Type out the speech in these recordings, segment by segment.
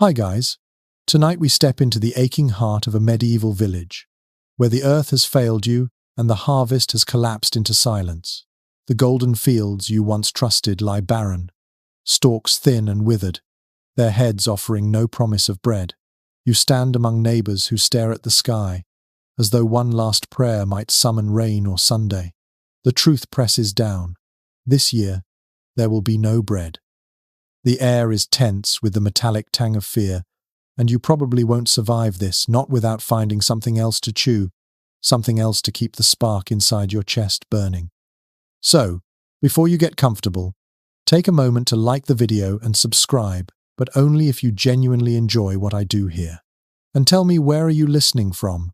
Hi guys, tonight we step into the aching heart of a medieval village, where the earth has failed you and the harvest has collapsed into silence. The golden fields you once trusted lie barren, stalks thin and withered, their heads offering no promise of bread. You stand among neighbors who stare at the sky, as though one last prayer might summon rain or Sunday. The truth presses down. This year, there will be no bread. The air is tense with the metallic tang of fear, and you probably won't survive this, not without finding something else to chew, something else to keep the spark inside your chest burning. So, before you get comfortable, take a moment to like the video and subscribe, but only if you genuinely enjoy what I do here. And tell me, where are you listening from?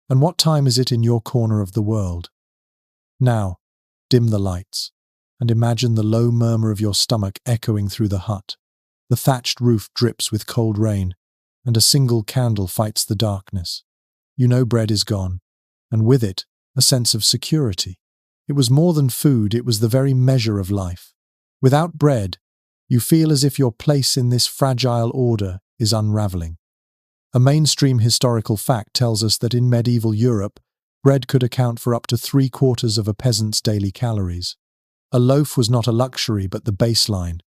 And what time is it in your corner of the world? Now, dim the lights, and imagine the low murmur of your stomach echoing through the hut. The thatched roof drips with cold rain, and a single candle fights the darkness. You know bread is gone, and with it, a sense of security. It was more than food, it was the very measure of life. Without bread, you feel as if your place in this fragile order is unraveling. A mainstream historical fact tells us that in medieval Europe, bread could account for up to 3/4 of a peasant's daily calories. A loaf was not a luxury but the baseline,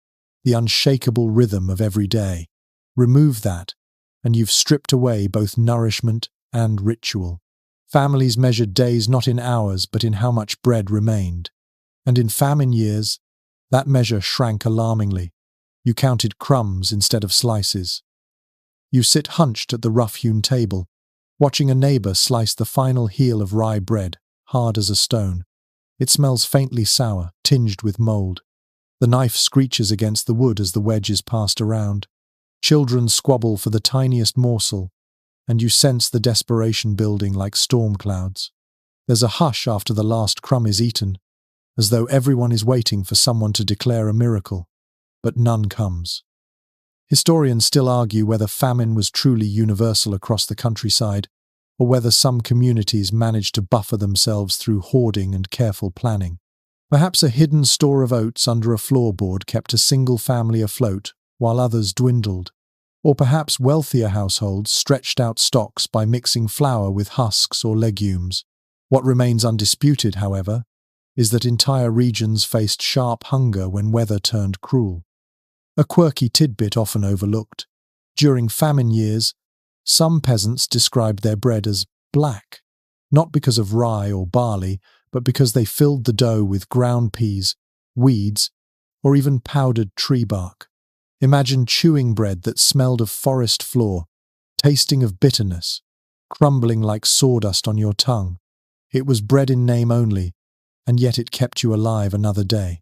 the unshakable rhythm of every day. Remove that, and you've stripped away both nourishment and ritual. Families measured days not in hours but in how much bread remained. And in famine years, that measure shrank alarmingly. You counted crumbs instead of slices. You sit hunched at the rough-hewn table, watching a neighbor slice the final heel of rye bread, hard as a stone. It smells faintly sour, tinged with mold. The knife screeches against the wood as the wedge is passed around. Children squabble for the tiniest morsel, and you sense the desperation building like storm clouds. There's a hush after the last crumb is eaten, as though everyone is waiting for someone to declare a miracle, but none comes. Historians still argue whether famine was truly universal across the countryside, or whether some communities managed to buffer themselves through hoarding and careful planning. Perhaps a hidden store of oats under a floorboard kept a single family afloat, while others dwindled. Or perhaps wealthier households stretched out stocks by mixing flour with husks or legumes. What remains undisputed, however, is that entire regions faced sharp hunger when weather turned cruel. A quirky tidbit often overlooked. During famine years, some peasants described their bread as black, not because of rye or barley, but because they filled the dough with ground peas, weeds, or even powdered tree bark. Imagine chewing bread that smelled of forest floor, tasting of bitterness, crumbling like sawdust on your tongue. It was bread in name only, and yet it kept you alive another day.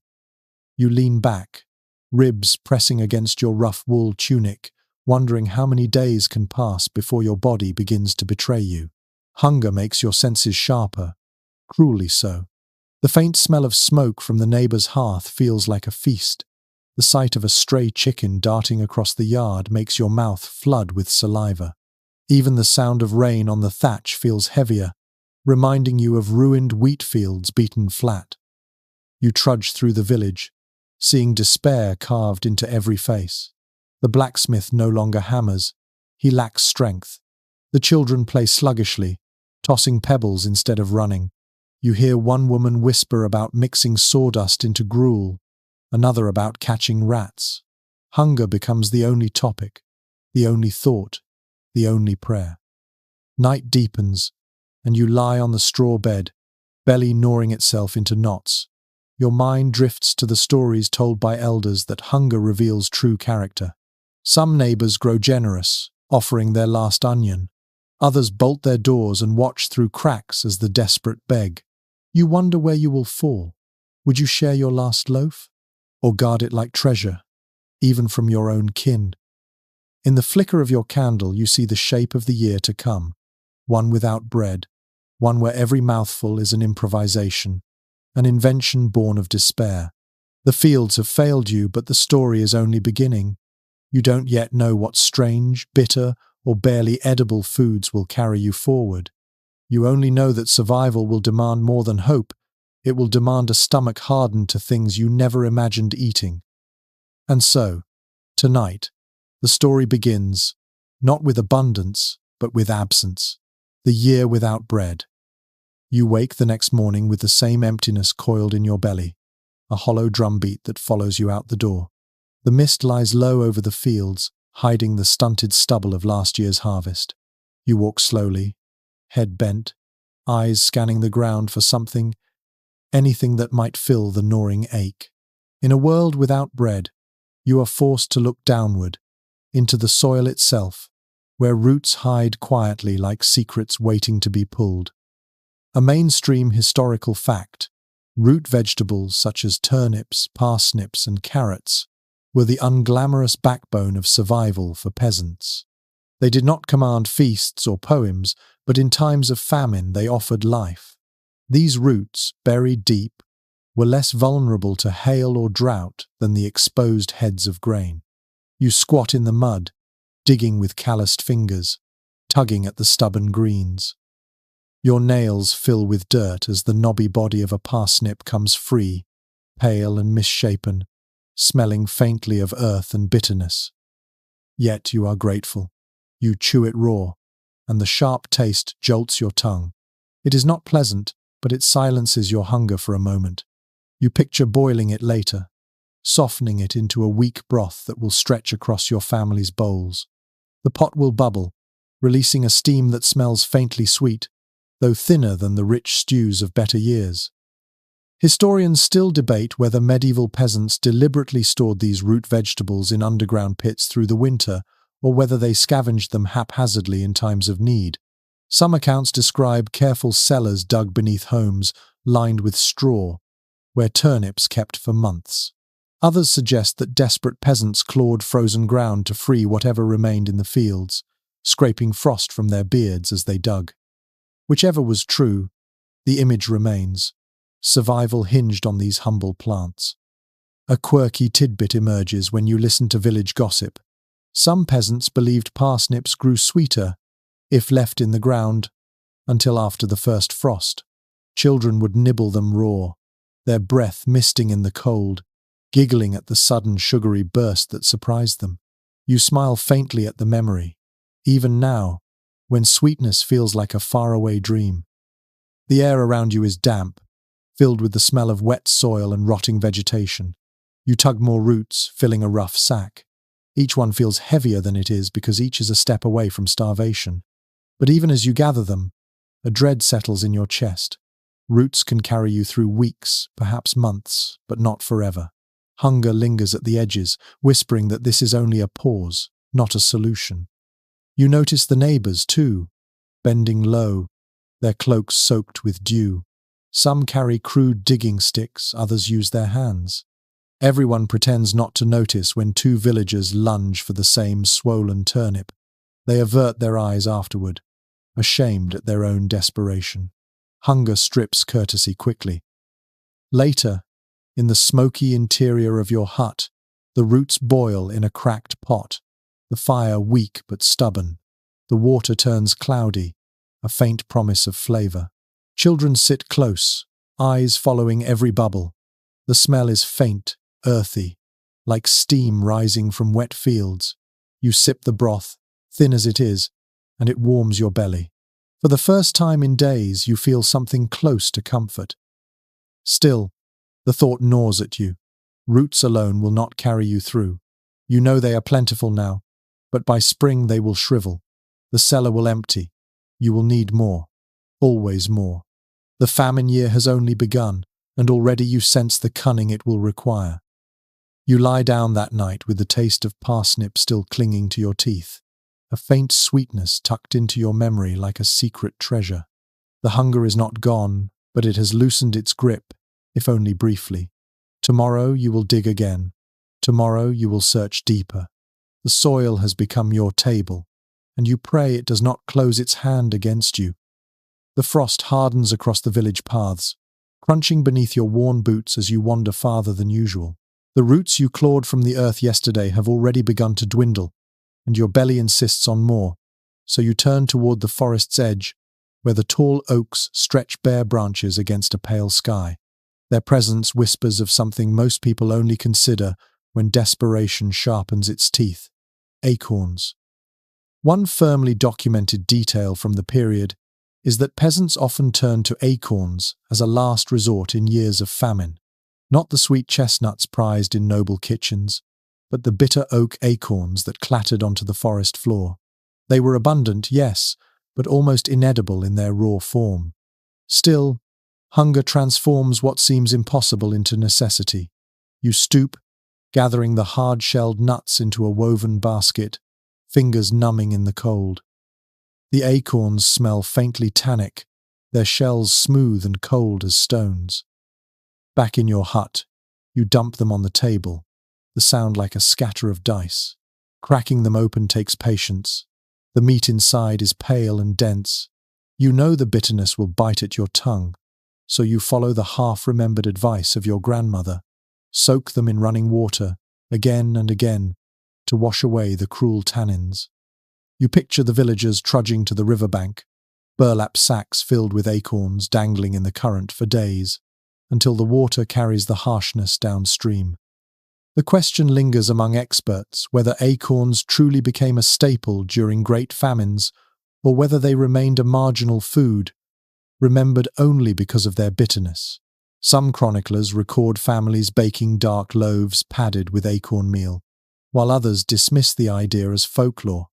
You lean back, ribs pressing against your rough wool tunic, wondering how many days can pass before your body begins to betray you. Hunger makes your senses sharper, cruelly so. The faint smell of smoke from the neighbor's hearth feels like a feast. The sight of a stray chicken darting across the yard makes your mouth flood with saliva. Even the sound of rain on the thatch feels heavier, reminding you of ruined wheat fields beaten flat. You trudge through the village, seeing despair carved into every face. The blacksmith no longer hammers. He lacks strength. The children play sluggishly, tossing pebbles instead of running. You hear one woman whisper about mixing sawdust into gruel, another about catching rats. Hunger becomes the only topic, the only thought, the only prayer. Night deepens, and you lie on the straw bed, belly gnawing itself into knots. Your mind drifts to the stories told by elders that hunger reveals true character. Some neighbors grow generous, offering their last onion. Others bolt their doors and watch through cracks as the desperate beg. You wonder where you will fall. Would you share your last loaf? Or guard it like treasure, even from your own kin? In the flicker of your candle you see the shape of the year to come, one without bread, one where every mouthful is an improvisation, an invention born of despair. The fields have failed you, but the story is only beginning. You don't yet know what strange, bitter, or barely edible foods will carry you forward. You only know that survival will demand more than hope. It will demand a stomach hardened to things you never imagined eating. And so, tonight, The story begins, not with abundance, but with absence. The year without bread. You wake the next morning with the same emptiness coiled in your belly, a hollow drumbeat that follows you out the door. The mist lies low over the fields, hiding the stunted stubble of last year's harvest. You walk slowly, head bent, eyes scanning the ground for something, anything that might fill the gnawing ache. In a world without bread, you are forced to look downward, into the soil itself, where roots hide quietly like secrets waiting to be pulled. A mainstream historical fact, root vegetables such as turnips, parsnips, and carrots were the unglamorous backbone of survival for peasants. They did not command feasts or poems, but in times of famine they offered life. These roots, buried deep, were less vulnerable to hail or drought than the exposed heads of grain. You squat in the mud, digging with calloused fingers, tugging at the stubborn greens. Your nails fill with dirt as the knobby body of a parsnip comes free, pale and misshapen, smelling faintly of earth and bitterness. Yet you are grateful. You chew it raw, and the sharp taste jolts your tongue. It is not pleasant, but it silences your hunger for a moment. You picture boiling it later, softening it into a weak broth that will stretch across your family's bowls. The pot will bubble, releasing a steam that smells faintly sweet, though thinner than the rich stews of better years. Historians still debate whether medieval peasants deliberately stored these root vegetables in underground pits through the winter, or whether they scavenged them haphazardly in times of need. Some accounts describe careful cellars dug beneath homes, lined with straw, where turnips kept for months. Others suggest that desperate peasants clawed frozen ground to free whatever remained in the fields, scraping frost from their beards as they dug. Whichever was true, the image remains. Survival hinged on these humble plants. A quirky tidbit emerges when you listen to village gossip. Some peasants believed parsnips grew sweeter if left in the ground until after the first frost. Children would nibble them raw, their breath misting in the cold, giggling at the sudden sugary burst that surprised them. You smile faintly at the memory, even now, when sweetness feels like a faraway dream. The air around you is damp, filled with the smell of wet soil and rotting vegetation. You tug more roots, filling a rough sack. Each one feels heavier than it is because each is a step away from starvation. But even as you gather them, a dread settles in your chest. Roots can carry you through weeks, perhaps months, but not forever. Hunger lingers at the edges, whispering that this is only a pause, not a solution. You notice the neighbors, too, bending low, their cloaks soaked with dew. Some carry crude digging sticks, others use their hands. Everyone pretends not to notice when two villagers lunge for the same swollen turnip. They avert their eyes afterward, ashamed at their own desperation. Hunger strips courtesy quickly. Later, in the smoky interior of your hut, the roots boil in a cracked pot, the fire weak but stubborn. The water turns cloudy, a faint promise of flavor. Children sit close, eyes following every bubble. The smell is faint, earthy, like steam rising from wet fields. You sip the broth, thin as it is, and it warms your belly. For the first time in days, you feel something close to comfort. Still, the thought gnaws at you. Roots alone will not carry you through. You know they are plentiful now, but by spring they will shrivel. The cellar will empty. You will need more, always more. The famine year has only begun, and already you sense the cunning it will require. You lie down that night with the taste of parsnip still clinging to your teeth, a faint sweetness tucked into your memory like a secret treasure. The hunger is not gone, but it has loosened its grip, if only briefly. Tomorrow you will dig again. Tomorrow you will search deeper. The soil has become your table, and you pray it does not close its hand against you. The frost hardens across the village paths, crunching beneath your worn boots as you wander farther than usual. The roots you clawed from the earth yesterday have already begun to dwindle, and your belly insists on more, so you turn toward the forest's edge, where the tall oaks stretch bare branches against a pale sky. Their presence whispers of something most people only consider when desperation sharpens its teeth. acorns. One firmly documented detail from the period is that peasants often turned to acorns as a last resort in years of famine. Not the sweet chestnuts prized in noble kitchens, but the bitter oak acorns that clattered onto the forest floor. They were abundant, yes, but almost inedible in their raw form. Still, hunger transforms what seems impossible into necessity. You stoop, gathering the hard-shelled nuts into a woven basket, fingers numbing in the cold. The acorns smell faintly tannic, their shells smooth and cold as stones. Back in your hut, you dump them on the table, the sound like a scatter of dice. Cracking them open takes patience. The meat inside is pale and dense. You know the bitterness will bite at your tongue, so you follow the half-remembered advice of your grandmother. Soak them in running water, again and again, to wash away the cruel tannins. You picture the villagers trudging to the riverbank, burlap sacks filled with acorns dangling in the current for days, until the water carries the harshness downstream. The question lingers among experts whether acorns truly became a staple during great famines, or whether they remained a marginal food, remembered only because of their bitterness. Some chroniclers record families baking dark loaves padded with acorn meal, while others dismiss the idea as folklore.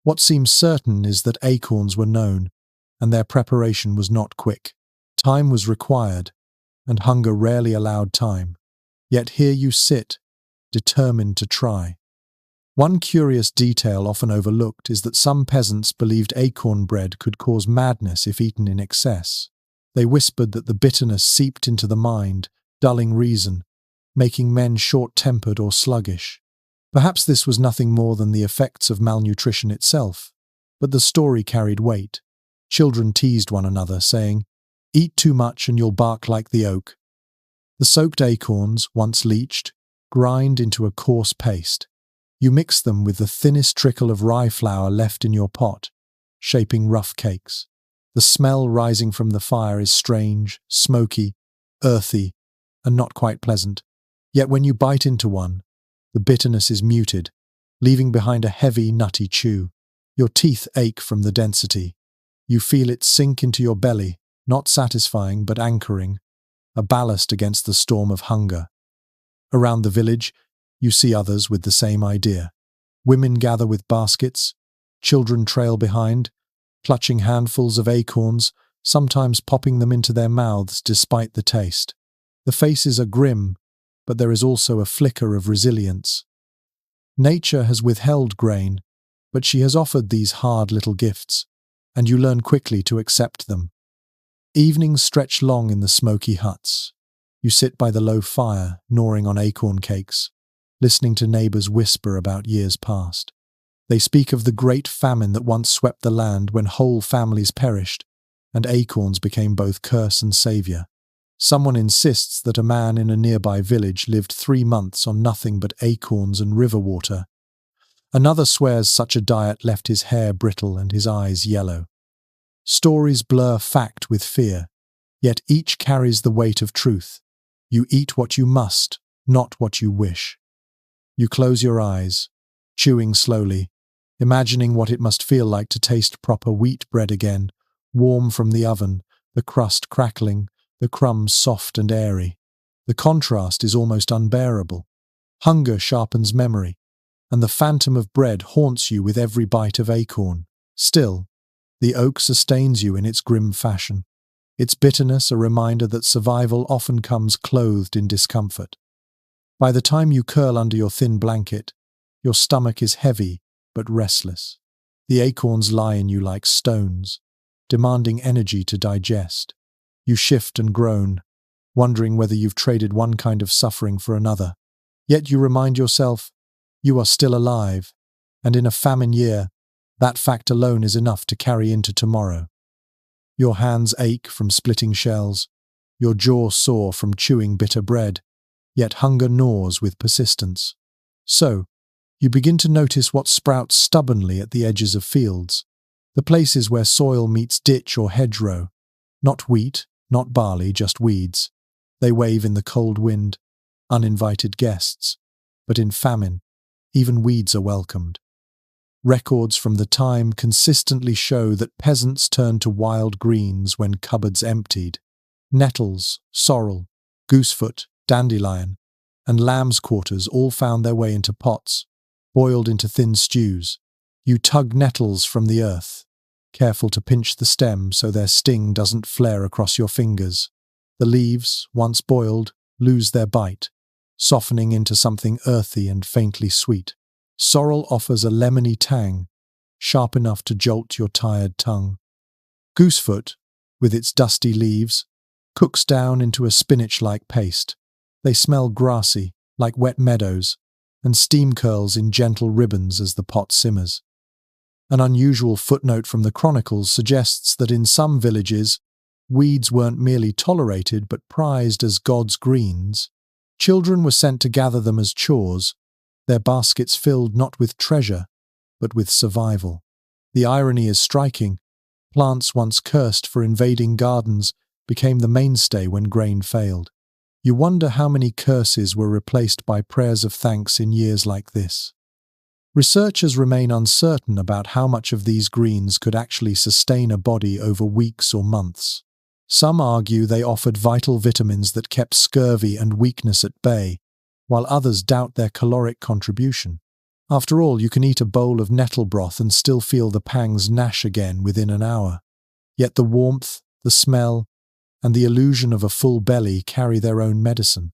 What seems certain is that acorns were known, and their preparation was not quick. Time was required, and hunger rarely allowed time. Yet here you sit, determined to try. One curious detail often overlooked is that some peasants believed acorn bread could cause madness if eaten in excess. They whispered that the bitterness seeped into the mind, dulling reason, making men short-tempered or sluggish. Perhaps this was nothing more than the effects of malnutrition itself, but the story carried weight. Children teased one another, saying, "Eat too much and you'll bark like the oak." The soaked acorns, once leached, grind into a coarse paste. You mix them with the thinnest trickle of rye flour left in your pot, shaping rough cakes. The smell rising from the fire is strange, smoky, earthy, and not quite pleasant. Yet when you bite into one, the bitterness is muted, leaving behind a heavy, nutty chew. Your teeth ache from the density. You feel it sink into your belly, not satisfying but anchoring, a ballast against the storm of hunger. Around the village, you see others with the same idea. Women gather with baskets, children trail behind, clutching handfuls of acorns, sometimes popping them into their mouths despite the taste. The faces are grim, but there is also a flicker of resilience. Nature has withheld grain, but she has offered these hard little gifts, and you learn quickly to accept them. Evenings stretch long in the smoky huts. You sit by the low fire, gnawing on acorn cakes, listening to neighbors whisper about years past. They speak of the great famine that once swept the land when whole families perished, and acorns became both curse and savior. Someone insists that a man in a nearby village lived 3 months on nothing but acorns and river water. Another swears such a diet left his hair brittle and his eyes yellow. Stories blur fact with fear, yet each carries the weight of truth. You eat what you must, not what you wish. You close your eyes, chewing slowly, imagining what it must feel like to taste proper wheat bread again, warm from the oven, the crust crackling, the crumbs soft and airy. The contrast is almost unbearable. Hunger sharpens memory, and the phantom of bread haunts you with every bite of acorn. Still, the oak sustains you in its grim fashion, its bitterness a reminder that survival often comes clothed in discomfort. By the time you curl under your thin blanket, your stomach is heavy but restless. The acorns lie in you like stones, demanding energy to digest. You shift and groan, wondering whether you've traded one kind of suffering for another. Yet you remind yourself, you are still alive, and in a famine year, that fact alone is enough to carry into tomorrow. Your hands ache from splitting shells, your jaw sore from chewing bitter bread, yet hunger gnaws with persistence. So, you begin to notice what sprouts stubbornly at the edges of fields, the places where soil meets ditch or hedgerow. Not wheat, not barley, just weeds. They wave in the cold wind, uninvited guests. But in famine, even weeds are welcomed. Records from the time consistently show that peasants turned to wild greens when cupboards emptied. Nettles, sorrel, goosefoot, dandelion, and lamb's quarters all found their way into pots, boiled into thin stews. You tug nettles from the earth, careful to pinch the stem so their sting doesn't flare across your fingers. The leaves, once boiled, lose their bite, softening into something earthy and faintly sweet. Sorrel offers a lemony tang, sharp enough to jolt your tired tongue. Goosefoot, with its dusty leaves, cooks down into a spinach-like paste. They smell grassy, like wet meadows, and steam curls in gentle ribbons as the pot simmers. An unusual footnote from the Chronicles suggests that in some villages, weeds weren't merely tolerated but prized as God's greens. Children were sent to gather them as chores, their baskets filled not with treasure, but with survival. The irony is striking. Plants once cursed for invading gardens became the mainstay when grain failed. You wonder how many curses were replaced by prayers of thanks in years like this. Researchers remain uncertain about how much of these greens could actually sustain a body over weeks or months. Some argue they offered vital vitamins that kept scurvy and weakness at bay, while others doubt their caloric contribution. After all, you can eat a bowl of nettle broth and still feel the pangs gnash again within an hour. Yet the warmth, the smell, and the illusion of a full belly carry their own medicine.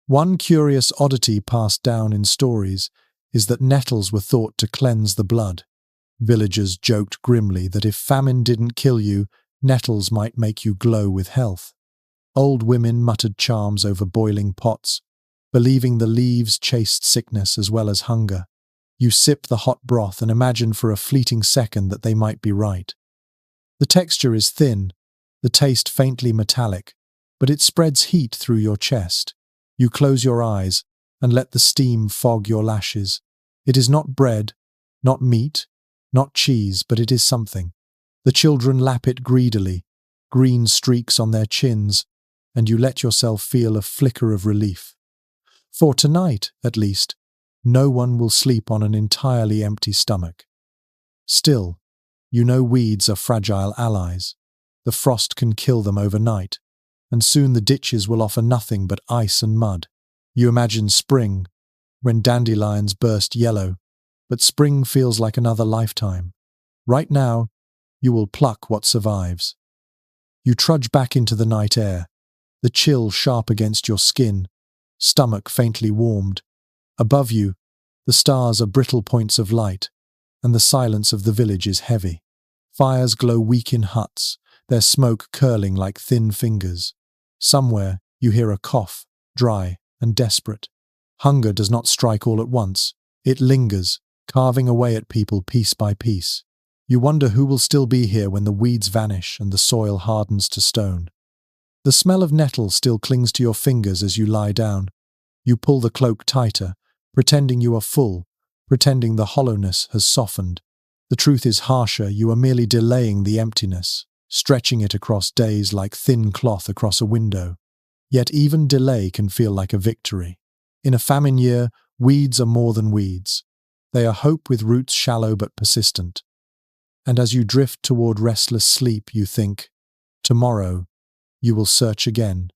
One curious oddity passed down in stories is that nettles were thought to cleanse the blood. Villagers joked grimly that if famine didn't kill you, nettles might make you glow with health. Old women muttered charms over boiling pots, believing the leaves chased sickness as well as hunger. You sip the hot broth and imagine for a fleeting second that they might be right. The texture is thin, the taste faintly metallic, but it spreads heat through your chest. You close your eyes and let the steam fog your lashes. It is not bread, not meat, not cheese, but it is something. The children lap it greedily, green streaks on their chins, and you let yourself feel a flicker of relief. For tonight, at least, no one will sleep on an entirely empty stomach. Still, you know weeds are fragile allies. The frost can kill them overnight, and soon the ditches will offer nothing but ice and mud. You imagine spring, when dandelions burst yellow, but spring feels like another lifetime. Right now, you will pluck what survives. You trudge back into the night air, the chill sharp against your skin, stomach faintly warmed. Above you, the stars are brittle points of light, and the silence of the village is heavy. Fires glow weak in huts, their smoke curling like thin fingers. Somewhere, you hear a cough, dry and desperate. Hunger does not strike all at once. It lingers, carving away at people piece by piece. You wonder who will still be here when the weeds vanish and the soil hardens to stone. The smell of nettle still clings to your fingers as you lie down. You pull the cloak tighter, pretending you are full, pretending the hollowness has softened. The truth is harsher. You are merely delaying the emptiness, stretching it across days like thin cloth across a window. Yet even delay can feel like a victory. In a famine year, weeds are more than weeds. They are hope with roots shallow but persistent. And as you drift toward restless sleep, you think, tomorrow, you will search again,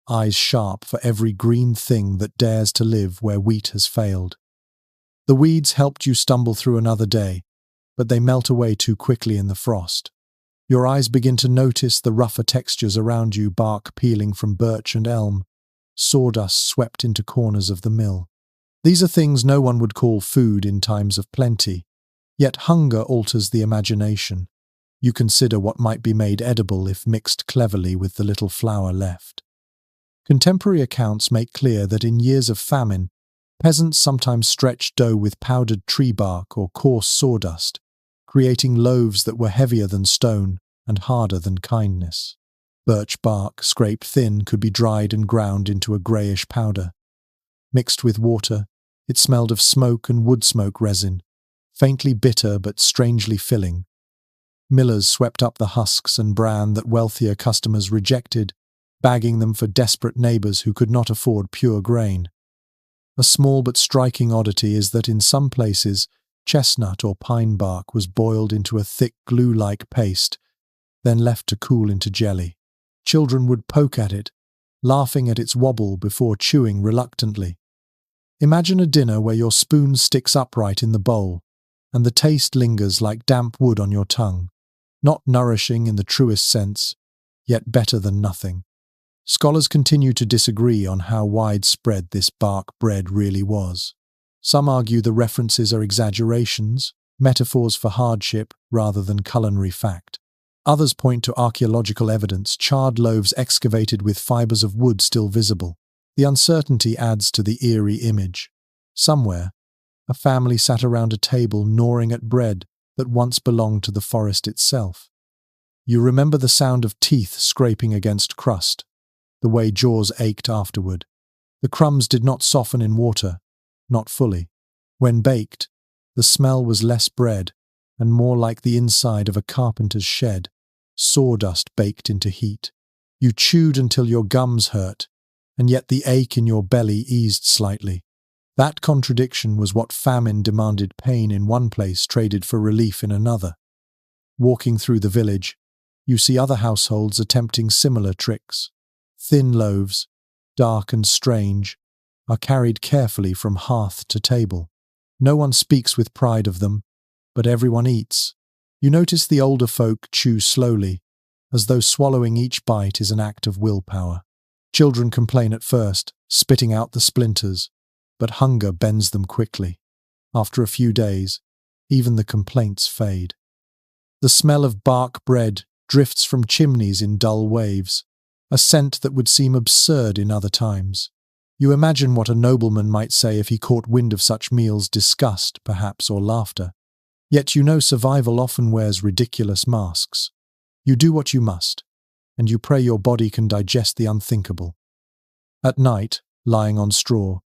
eyes sharp for every green thing that dares to live where wheat has failed. The weeds helped you stumble through another day, but they melt away too quickly in the frost. Your eyes begin to notice the rougher textures around you, bark peeling from birch and elm, sawdust swept into corners of the mill. These are things no one would call food in times of plenty, yet hunger alters the imagination. You consider what might be made edible if mixed cleverly with the little flour left. Contemporary accounts make clear that in years of famine, peasants sometimes stretched dough with powdered tree bark or coarse sawdust, creating loaves that were heavier than stone and harder than kindness. Birch bark, scraped thin, could be dried and ground into a greyish powder. Mixed with water, it smelled of smoke and wood smoke resin, faintly bitter but strangely filling. Millers swept up the husks and bran that wealthier customers rejected, bagging them for desperate neighbours who could not afford pure grain. A small but striking oddity is that in some places, chestnut or pine bark was boiled into a thick glue-like paste, then left to cool into jelly. Children would poke at it, laughing at its wobble before chewing reluctantly. Imagine a dinner where your spoon sticks upright in the bowl, and the taste lingers like damp wood on your tongue, not nourishing in the truest sense, yet better than nothing. Scholars continue to disagree on how widespread this bark bread really was. Some argue the references are exaggerations, metaphors for hardship rather than culinary fact. Others point to archaeological evidence, charred loaves excavated with fibers of wood still visible. The uncertainty adds to the eerie image. Somewhere, a family sat around a table gnawing at bread that once belonged to the forest itself. You remember the sound of teeth scraping against crust, the way jaws ached afterward. The crumbs did not soften in water, not fully. When baked, the smell was less bread and more like the inside of a carpenter's shed, sawdust baked into heat. You chewed until your gums hurt, and yet the ache in your belly eased slightly. That contradiction was what famine demanded: pain in one place traded for relief in another. Walking through the village, you see other households attempting similar tricks. Thin loaves, dark and strange, are carried carefully from hearth to table. No one speaks with pride of them, but everyone eats. You notice the older folk chew slowly, as though swallowing each bite is an act of willpower. Children complain at first, spitting out the splinters, but hunger bends them quickly. After a few days, even the complaints fade. The smell of bark bread drifts from chimneys in dull waves, a scent that would seem absurd in other times. You imagine what a nobleman might say if he caught wind of such meals: disgust, perhaps, or laughter. Yet you know survival often wears ridiculous masks. You do what you must, and you pray your body can digest the unthinkable. At night, lying on straw,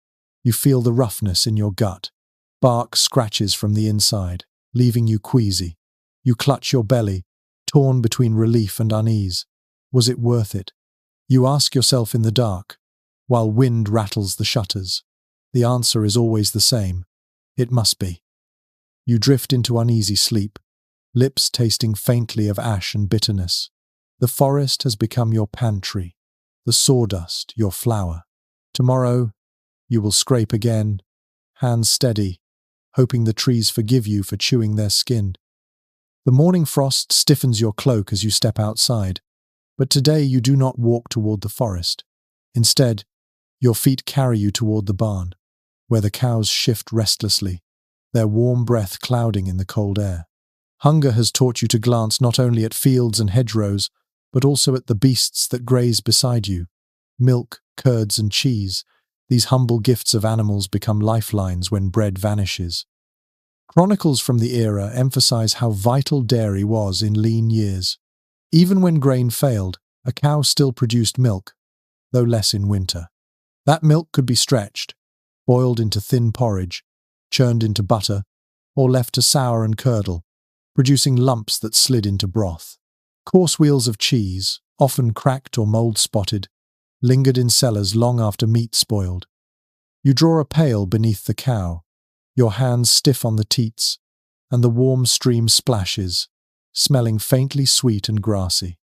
you feel the roughness in your gut. Bark scratches from the inside, leaving you queasy. You clutch your belly, torn between relief and unease. Was it worth it? You ask yourself in the dark, while wind rattles the shutters. The answer is always the same: it must be. You drift into uneasy sleep, lips tasting faintly of ash and bitterness. The forest has become your pantry, the sawdust your flour. Tomorrow, you will scrape again, hands steady, hoping the trees forgive you for chewing their skin. The morning frost stiffens your cloak as you step outside, but today you do not walk toward the forest. Instead, your feet carry you toward the barn, where the cows shift restlessly, their warm breath clouding in the cold air. Hunger has taught you to glance not only at fields and hedgerows, but also at the beasts that graze beside you. Milk, curds, and cheese, these humble gifts of animals become lifelines when bread vanishes. Chronicles from the era emphasize how vital dairy was in lean years. Even when grain failed, a cow still produced milk, though less in winter. That milk could be stretched, boiled into thin porridge, churned into butter, or left to sour and curdle, producing lumps that slid into broth. Coarse wheels of cheese, often cracked or mold-spotted, lingered in cellars long after meat spoiled. You draw a pail beneath the cow, your hands stiff on the teats, and the warm stream splashes, smelling faintly sweet and grassy.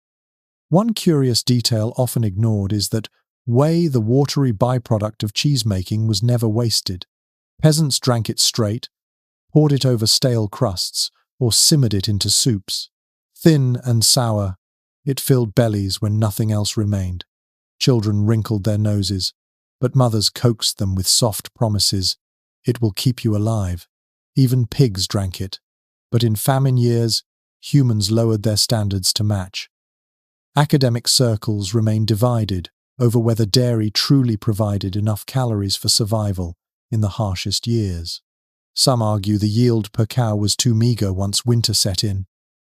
One curious detail often ignored is that whey, the watery byproduct of cheesemaking, was never wasted. Peasants drank it straight, poured it over stale crusts, or simmered it into soups. Thin and sour, it filled bellies when nothing else remained. Children wrinkled their noses, but mothers coaxed them with soft promises: it will keep you alive. Even pigs drank it, but in famine years, humans lowered their standards to match. Academic circles remained divided over whether dairy truly provided enough calories for survival in the harshest years. Some argue the yield per cow was too meager once winter set in,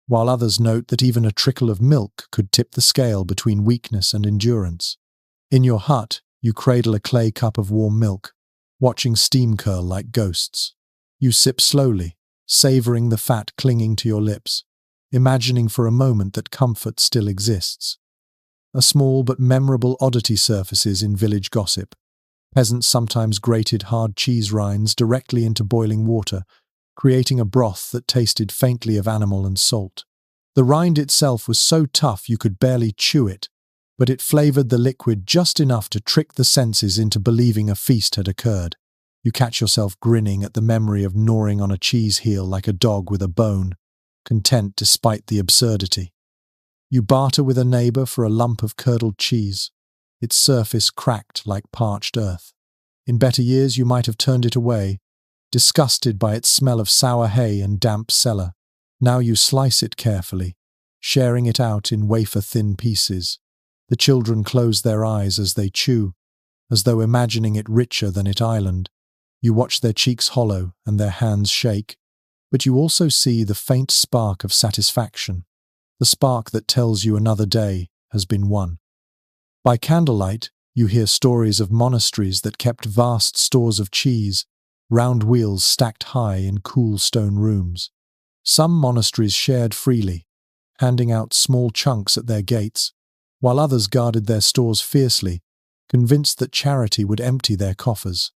while others note that even a trickle of milk could tip the scale between weakness and endurance. In your hut, you cradle a clay cup of warm milk, watching steam curl like ghosts. You sip slowly, savoring the fat clinging to your lips, imagining for a moment that comfort still exists. A small but memorable oddity surfaces in village gossip. Peasants sometimes grated hard cheese rinds directly into boiling water, creating a broth that tasted faintly of animal and salt. The rind itself was so tough you could barely chew it, but it flavored the liquid just enough to trick the senses into believing a feast had occurred. You catch yourself grinning at the memory of gnawing on a cheese heel like a dog with a bone, content despite the absurdity. You barter with a neighbor for a lump of curdled cheese, its surface cracked like parched earth. In better years you might have turned it away, disgusted by its smell of sour hay and damp cellar. Now you slice it carefully, sharing it out in wafer-thin pieces. The children close their eyes as they chew, as though imagining it richer than its island. You watch their cheeks hollow and their hands shake, but you also see the faint spark of satisfaction, the spark that tells you another day has been won. By candlelight, you hear stories of monasteries that kept vast stores of cheese, round wheels stacked high in cool stone rooms. Some monasteries shared freely, handing out small chunks at their gates, while others guarded their stores fiercely, convinced that charity would empty their coffers.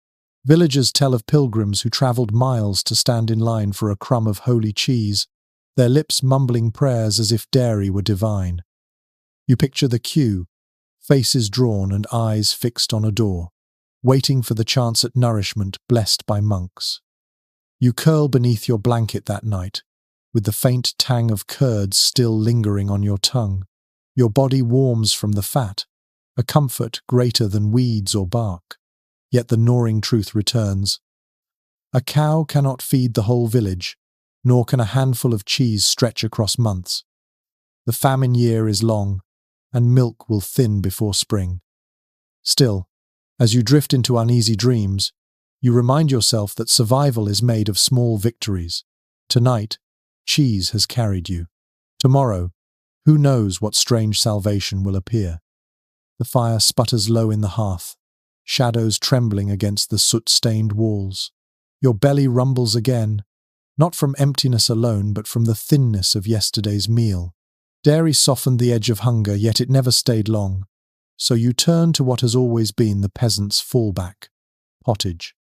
Villagers tell of pilgrims who travelled miles to stand in line for a crumb of holy cheese, their lips mumbling prayers as if dairy were divine. You picture the queue, faces drawn and eyes fixed on a door, waiting for the chance at nourishment blessed by monks. You curl beneath your blanket that night, with the faint tang of curds still lingering on your tongue. Your body warms from the fat, a comfort greater than weeds or bark. Yet the gnawing truth returns. A cow cannot feed the whole village, nor can a handful of cheese stretch across months. The famine year is long, and milk will thin before spring. Still, as you drift into uneasy dreams, you remind yourself that survival is made of small victories. Tonight, cheese has carried you. Tomorrow, who knows what strange salvation will appear. The fire sputters low in the hearth, shadows trembling against the soot-stained walls. Your belly rumbles again, not from emptiness alone, but from the thinness of yesterday's meal. Dairy softened the edge of hunger, yet it never stayed long. So you turn to what has always been the peasant's fallback: pottage.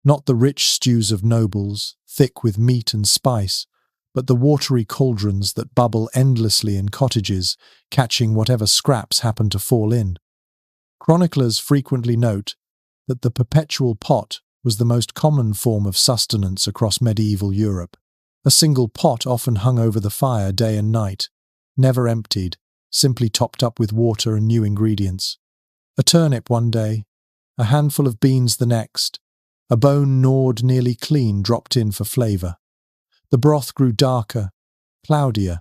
Not the rich stews of nobles, thick with meat and spice, but the watery cauldrons that bubble endlessly in cottages, catching whatever scraps happen to fall in. Chroniclers frequently note that the perpetual pot was the most common form of sustenance across medieval Europe. A single pot often hung over the fire day and night, never emptied, simply topped up with water and new ingredients. A turnip one day, a handful of beans the next, a bone gnawed nearly clean dropped in for flavour. The broth grew darker, cloudier,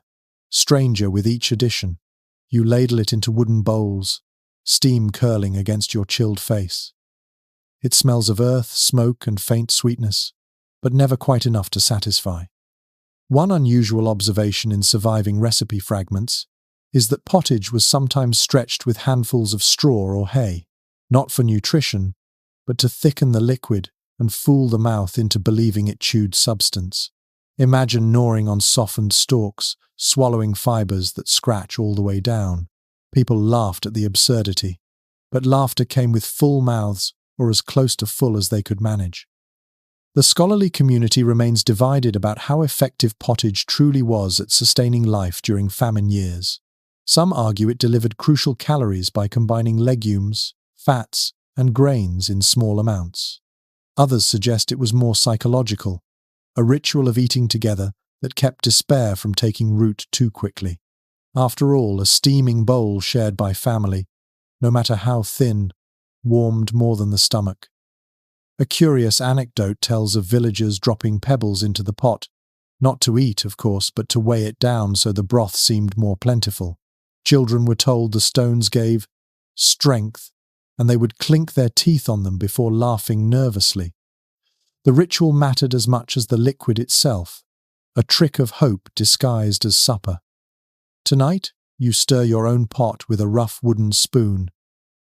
stranger with each addition. You ladle it into wooden bowls, steam curling against your chilled face. It smells of earth, smoke, and faint sweetness, but never quite enough to satisfy. One unusual observation in surviving recipe fragments is that pottage was sometimes stretched with handfuls of straw or hay, not for nutrition, but to thicken the liquid and fool the mouth into believing it chewed substance. Imagine gnawing on softened stalks, swallowing fibers that scratch all the way down. People laughed at the absurdity, but laughter came with full mouths, or as close to full as they could manage. The scholarly community remains divided about how effective pottage truly was at sustaining life during famine years. Some argue it delivered crucial calories by combining legumes, fats, and grains in small amounts. Others suggest it was more psychological, a ritual of eating together that kept despair from taking root too quickly. After all, a steaming bowl shared by family, no matter how thin, warmed more than the stomach. A curious anecdote tells of villagers dropping pebbles into the pot, not to eat, of course, but to weigh it down so the broth seemed more plentiful. Children were told the stones gave strength, and they would clink their teeth on them before laughing nervously. The ritual mattered as much as the liquid itself, a trick of hope disguised as supper. Tonight, you stir your own pot with a rough wooden spoon.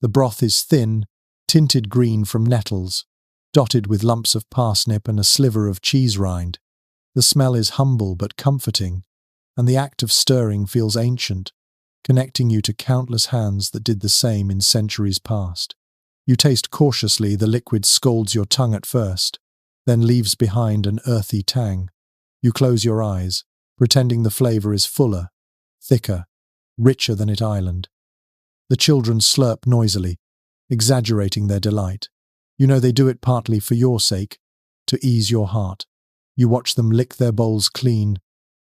The broth is thin, tinted green from nettles, dotted with lumps of parsnip and a sliver of cheese rind. The smell is humble but comforting, and the act of stirring feels ancient, connecting you to countless hands that did the same in centuries past. You taste cautiously. The liquid scalds your tongue at first, then leaves behind an earthy tang. You close your eyes, pretending the flavor is fuller, thicker, richer than it island. The children slurp noisily, exaggerating their delight. You know they do it partly for your sake, to ease your heart. You watch them lick their bowls clean,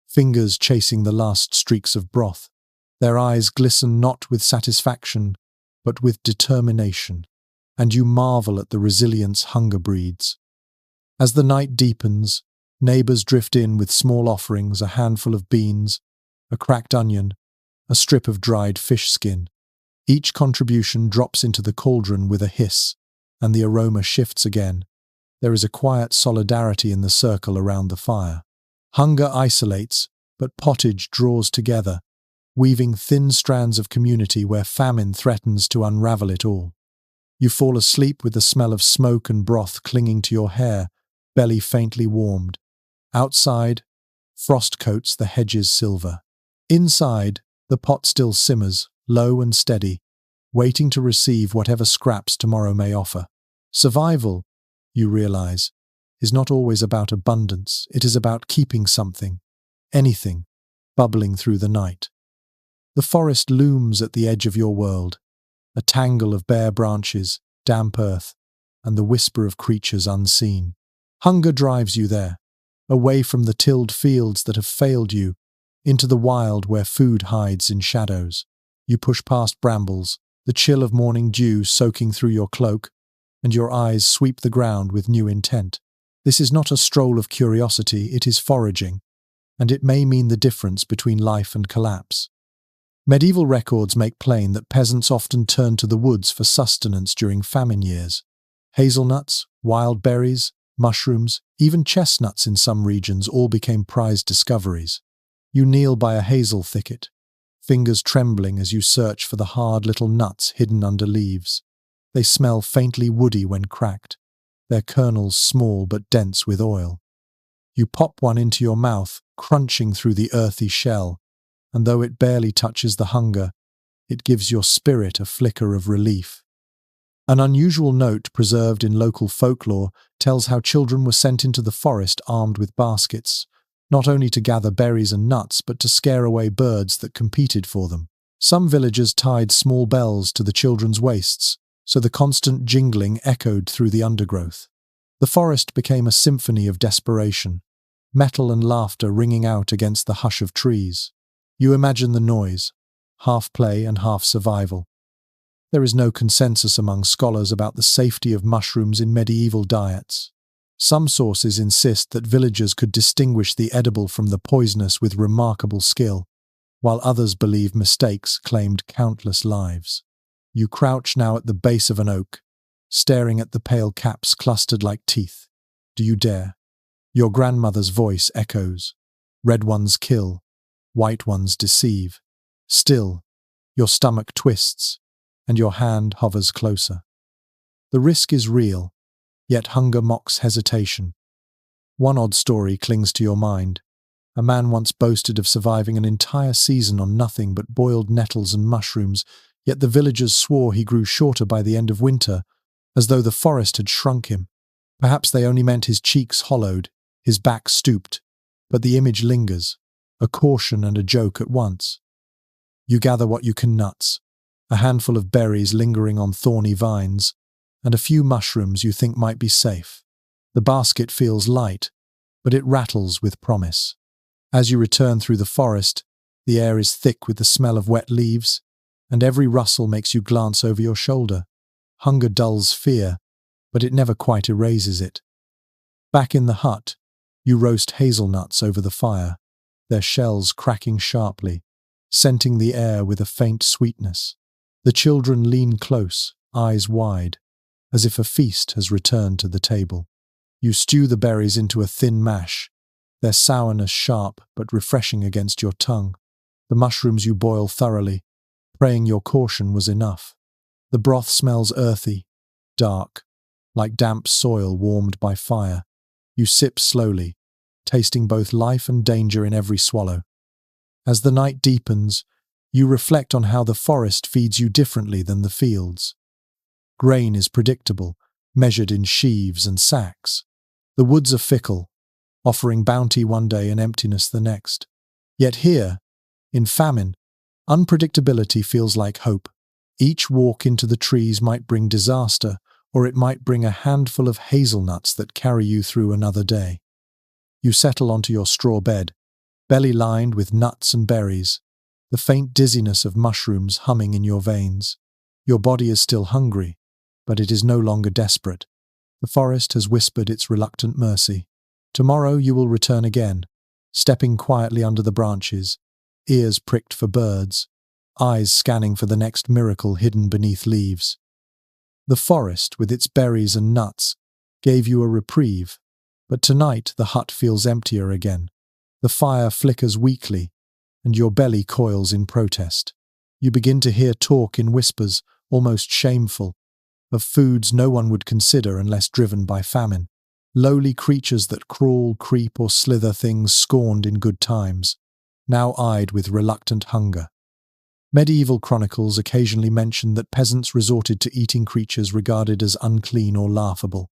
fingers chasing the last streaks of broth. Their eyes glisten not with satisfaction, but with determination, and you marvel at the resilience hunger breeds. As the night deepens, neighbors drift in with small offerings, a handful of beans, a cracked onion, a strip of dried fish skin. Each contribution drops into the cauldron with a hiss, and the aroma shifts again. There is a quiet solidarity in the circle around the fire. Hunger isolates, but pottage draws together, weaving thin strands of community where famine threatens to unravel it all. You fall asleep with the smell of smoke and broth clinging to your hair, belly faintly warmed. Outside, frost coats the hedges silver. Inside, the pot still simmers, low and steady, waiting to receive whatever scraps tomorrow may offer. Survival, you realize, is not always about abundance. It is about keeping something, anything, bubbling through the night. The forest looms at the edge of your world, a tangle of bare branches, damp earth, and the whisper of creatures unseen. Hunger drives you there, away from the tilled fields that have failed you, into the wild where food hides in shadows. You push past brambles, the chill of morning dew soaking through your cloak, and your eyes sweep the ground with new intent. This is not a stroll of curiosity, it is foraging, and it may mean the difference between life and collapse. Medieval records make plain that peasants often turned to the woods for sustenance during famine years. Hazelnuts, wild berries, mushrooms, even chestnuts in some regions all became prized discoveries. You kneel by a hazel thicket, fingers trembling as you search for the hard little nuts hidden under leaves. They smell faintly woody when cracked, their kernels small but dense with oil. You pop one into your mouth, crunching through the earthy shell, and though it barely touches the hunger, it gives your spirit a flicker of relief. An unusual note preserved in local folklore tells how children were sent into the forest armed with baskets, not only to gather berries and nuts, but to scare away birds that competed for them. Some villagers tied small bells to the children's waists, so the constant jingling echoed through the undergrowth. The forest became a symphony of desperation, metal and laughter ringing out against the hush of trees. You imagine the noise, half play and half survival. There is no consensus among scholars about the safety of mushrooms in medieval diets. Some sources insist that villagers could distinguish the edible from the poisonous with remarkable skill, while others believe mistakes claimed countless lives. You crouch now at the base of an oak, staring at the pale caps clustered like teeth. Do you dare? Your grandmother's voice echoes. Red ones kill, white ones deceive. Still, your stomach twists, and your hand hovers closer. The risk is real, yet hunger mocks hesitation. One odd story clings to your mind. A man once boasted of surviving an entire season on nothing but boiled nettles and mushrooms, yet the villagers swore he grew shorter by the end of winter, as though the forest had shrunk him. Perhaps they only meant his cheeks hollowed, his back stooped, but the image lingers, a caution and a joke at once. You gather what you can: nuts, a handful of berries lingering on thorny vines, and a few mushrooms you think might be safe. The basket feels light, but it rattles with promise. As you return through the forest, the air is thick with the smell of wet leaves, and every rustle makes you glance over your shoulder. Hunger dulls fear, but it never quite erases it. Back in the hut, you roast hazelnuts over the fire, their shells cracking sharply, scenting the air with a faint sweetness. The children lean close, eyes wide, as if a feast has returned to the table. You stew the berries into a thin mash, their sourness sharp but refreshing against your tongue. The mushrooms you boil thoroughly, praying your caution was enough. The broth smells earthy, dark, like damp soil warmed by fire. You sip slowly, tasting both life and danger in every swallow. As the night deepens, you reflect on how the forest feeds you differently than the fields. Grain is predictable, measured in sheaves and sacks. The woods are fickle, offering bounty one day and emptiness the next. Yet here, in famine, unpredictability feels like hope. Each walk into the trees might bring disaster, or it might bring a handful of hazelnuts that carry you through another day. You settle onto your straw bed, belly lined with nuts and berries, the faint dizziness of mushrooms humming in your veins. Your body is still hungry, but it is no longer desperate. The forest has whispered its reluctant mercy. Tomorrow you will return again, stepping quietly under the branches, ears pricked for birds, eyes scanning for the next miracle hidden beneath leaves. The forest, with its berries and nuts, gave you a reprieve, but tonight the hut feels emptier again. The fire flickers weakly, and your belly coils in protest. You begin to hear talk in whispers, almost shameful, of foods no one would consider unless driven by famine. Lowly creatures that crawl, creep, or slither, things scorned in good times, now eyed with reluctant hunger. Medieval chronicles occasionally mention that peasants resorted to eating creatures regarded as unclean or laughable.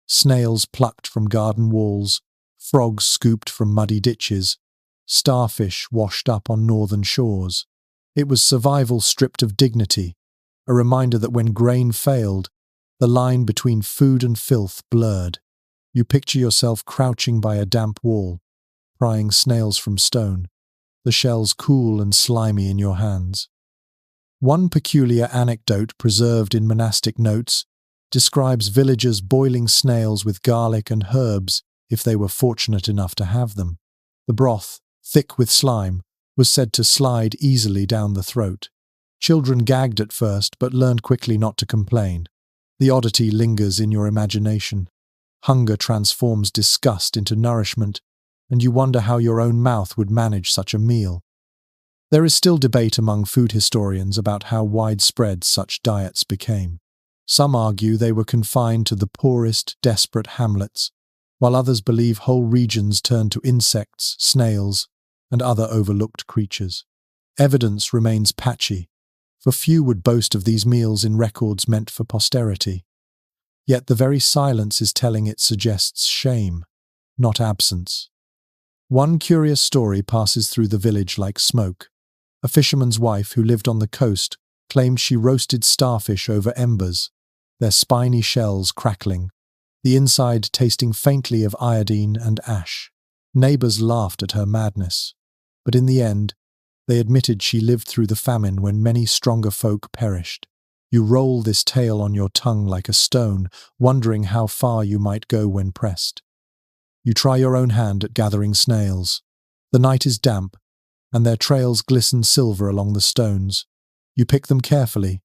Snails plucked from garden walls, frogs scooped from muddy ditches, starfish washed up on northern shores. It was survival stripped of dignity, a reminder that when grain failed, the line between food and filth blurred. You picture yourself crouching by a damp wall, prying snails from stone, the shells cool and slimy in your hands. One peculiar anecdote preserved in monastic notes describes villagers boiling snails with garlic and herbs if they were fortunate enough to have them. The broth, thick with slime, was said to slide easily down the throat. Children gagged at first but learned quickly not to complain. The oddity lingers in your imagination. Hunger transforms disgust into nourishment, and you wonder how your own mouth would manage such a meal. There is still debate among food historians about how widespread such diets became. Some argue they were confined to the poorest, desperate hamlets, while others believe whole regions turned to insects, snails, and other overlooked creatures. Evidence remains patchy, for few would boast of these meals in records meant for posterity. Yet the very silence is telling. It suggests shame, not absence. One curious story passes through the village like smoke. A fisherman's wife who lived on the coast claimed she roasted starfish over embers, their spiny shells crackling, the inside tasting faintly of iodine and ash. Neighbors laughed at her madness, but in the end, they admitted she lived through the famine when many stronger folk perished. You roll this tale on your tongue like a stone, wondering how far you might go when pressed. You try your own hand at gathering snails. The night is damp, and their trails glisten silver along the stones. You pick them carefully,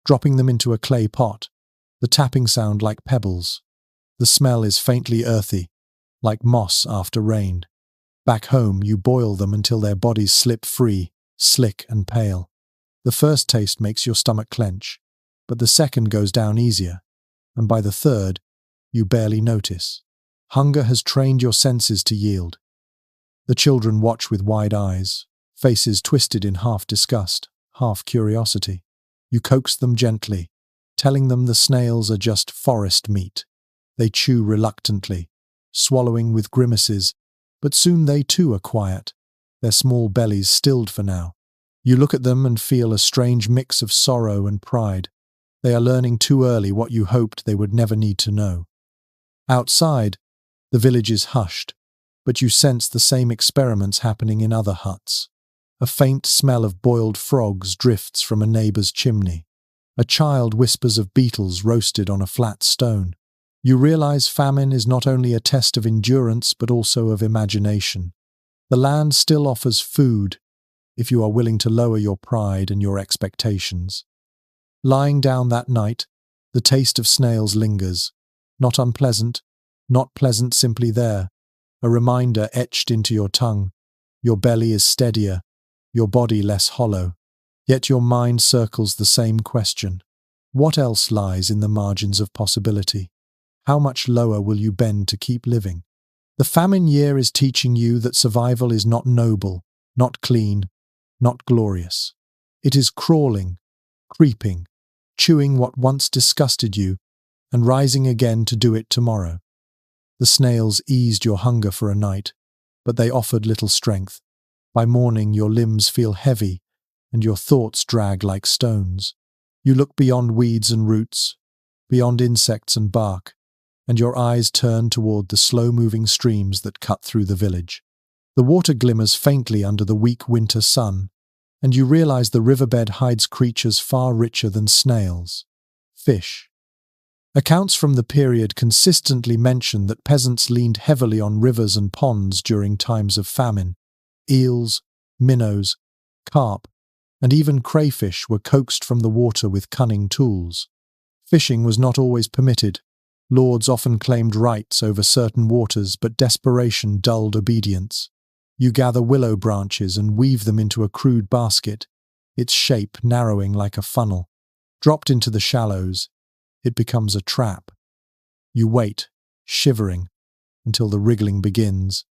dropping them into a clay pot, the tapping sound like pebbles. The smell is faintly earthy, like moss after rain. Back home, you boil them until their bodies slip free, slick and pale. The first taste makes your stomach clench, but the second goes down easier, and by the third, you barely notice. Hunger has trained your senses to yield. The children watch with wide eyes, faces twisted in half disgust, half curiosity. You coax them gently, telling them the snails are just forest meat. They chew reluctantly, swallowing with grimaces, but soon they too are quiet, their small bellies stilled for now. You look at them and feel a strange mix of sorrow and pride. They are learning too early what you hoped they would never need to know. Outside, the village is hushed, but you sense the same experiments happening in other huts. A faint smell of boiled frogs drifts from a neighbor's chimney. A child whispers of beetles roasted on a flat stone. You realize famine is not only a test of endurance but also of imagination. The land still offers food, if you are willing to lower your pride and your expectations. Lying down that night, the taste of snails lingers. Not unpleasant, not pleasant, simply there, a reminder etched into your tongue. Your belly is steadier, your body less hollow. Yet your mind circles the same question. What else lies in the margins of possibility? How much lower will you bend to keep living? The famine year is teaching you that survival is not noble, not clean, not glorious. It is crawling, creeping, chewing what once disgusted you, and rising again to do it tomorrow. The snails eased your hunger for a night, but they offered little strength. By morning your limbs feel heavy, and your thoughts drag like stones. You look beyond weeds and roots, beyond insects and bark, and your eyes turn toward the slow-moving streams that cut through the village. The water glimmers faintly under the weak winter sun, and you realize the riverbed hides creatures far richer than snails. Fish. Accounts from the period consistently mention that peasants leaned heavily on rivers and ponds during times of famine. Eels, minnows, carp, and even crayfish were coaxed from the water with cunning tools. Fishing was not always permitted. Lords often claimed rights over certain waters, but desperation dulled obedience. You gather willow branches and weave them into a crude basket, its shape narrowing like a funnel. Dropped into the shallows, it becomes a trap. You wait, shivering, until the wriggling begins.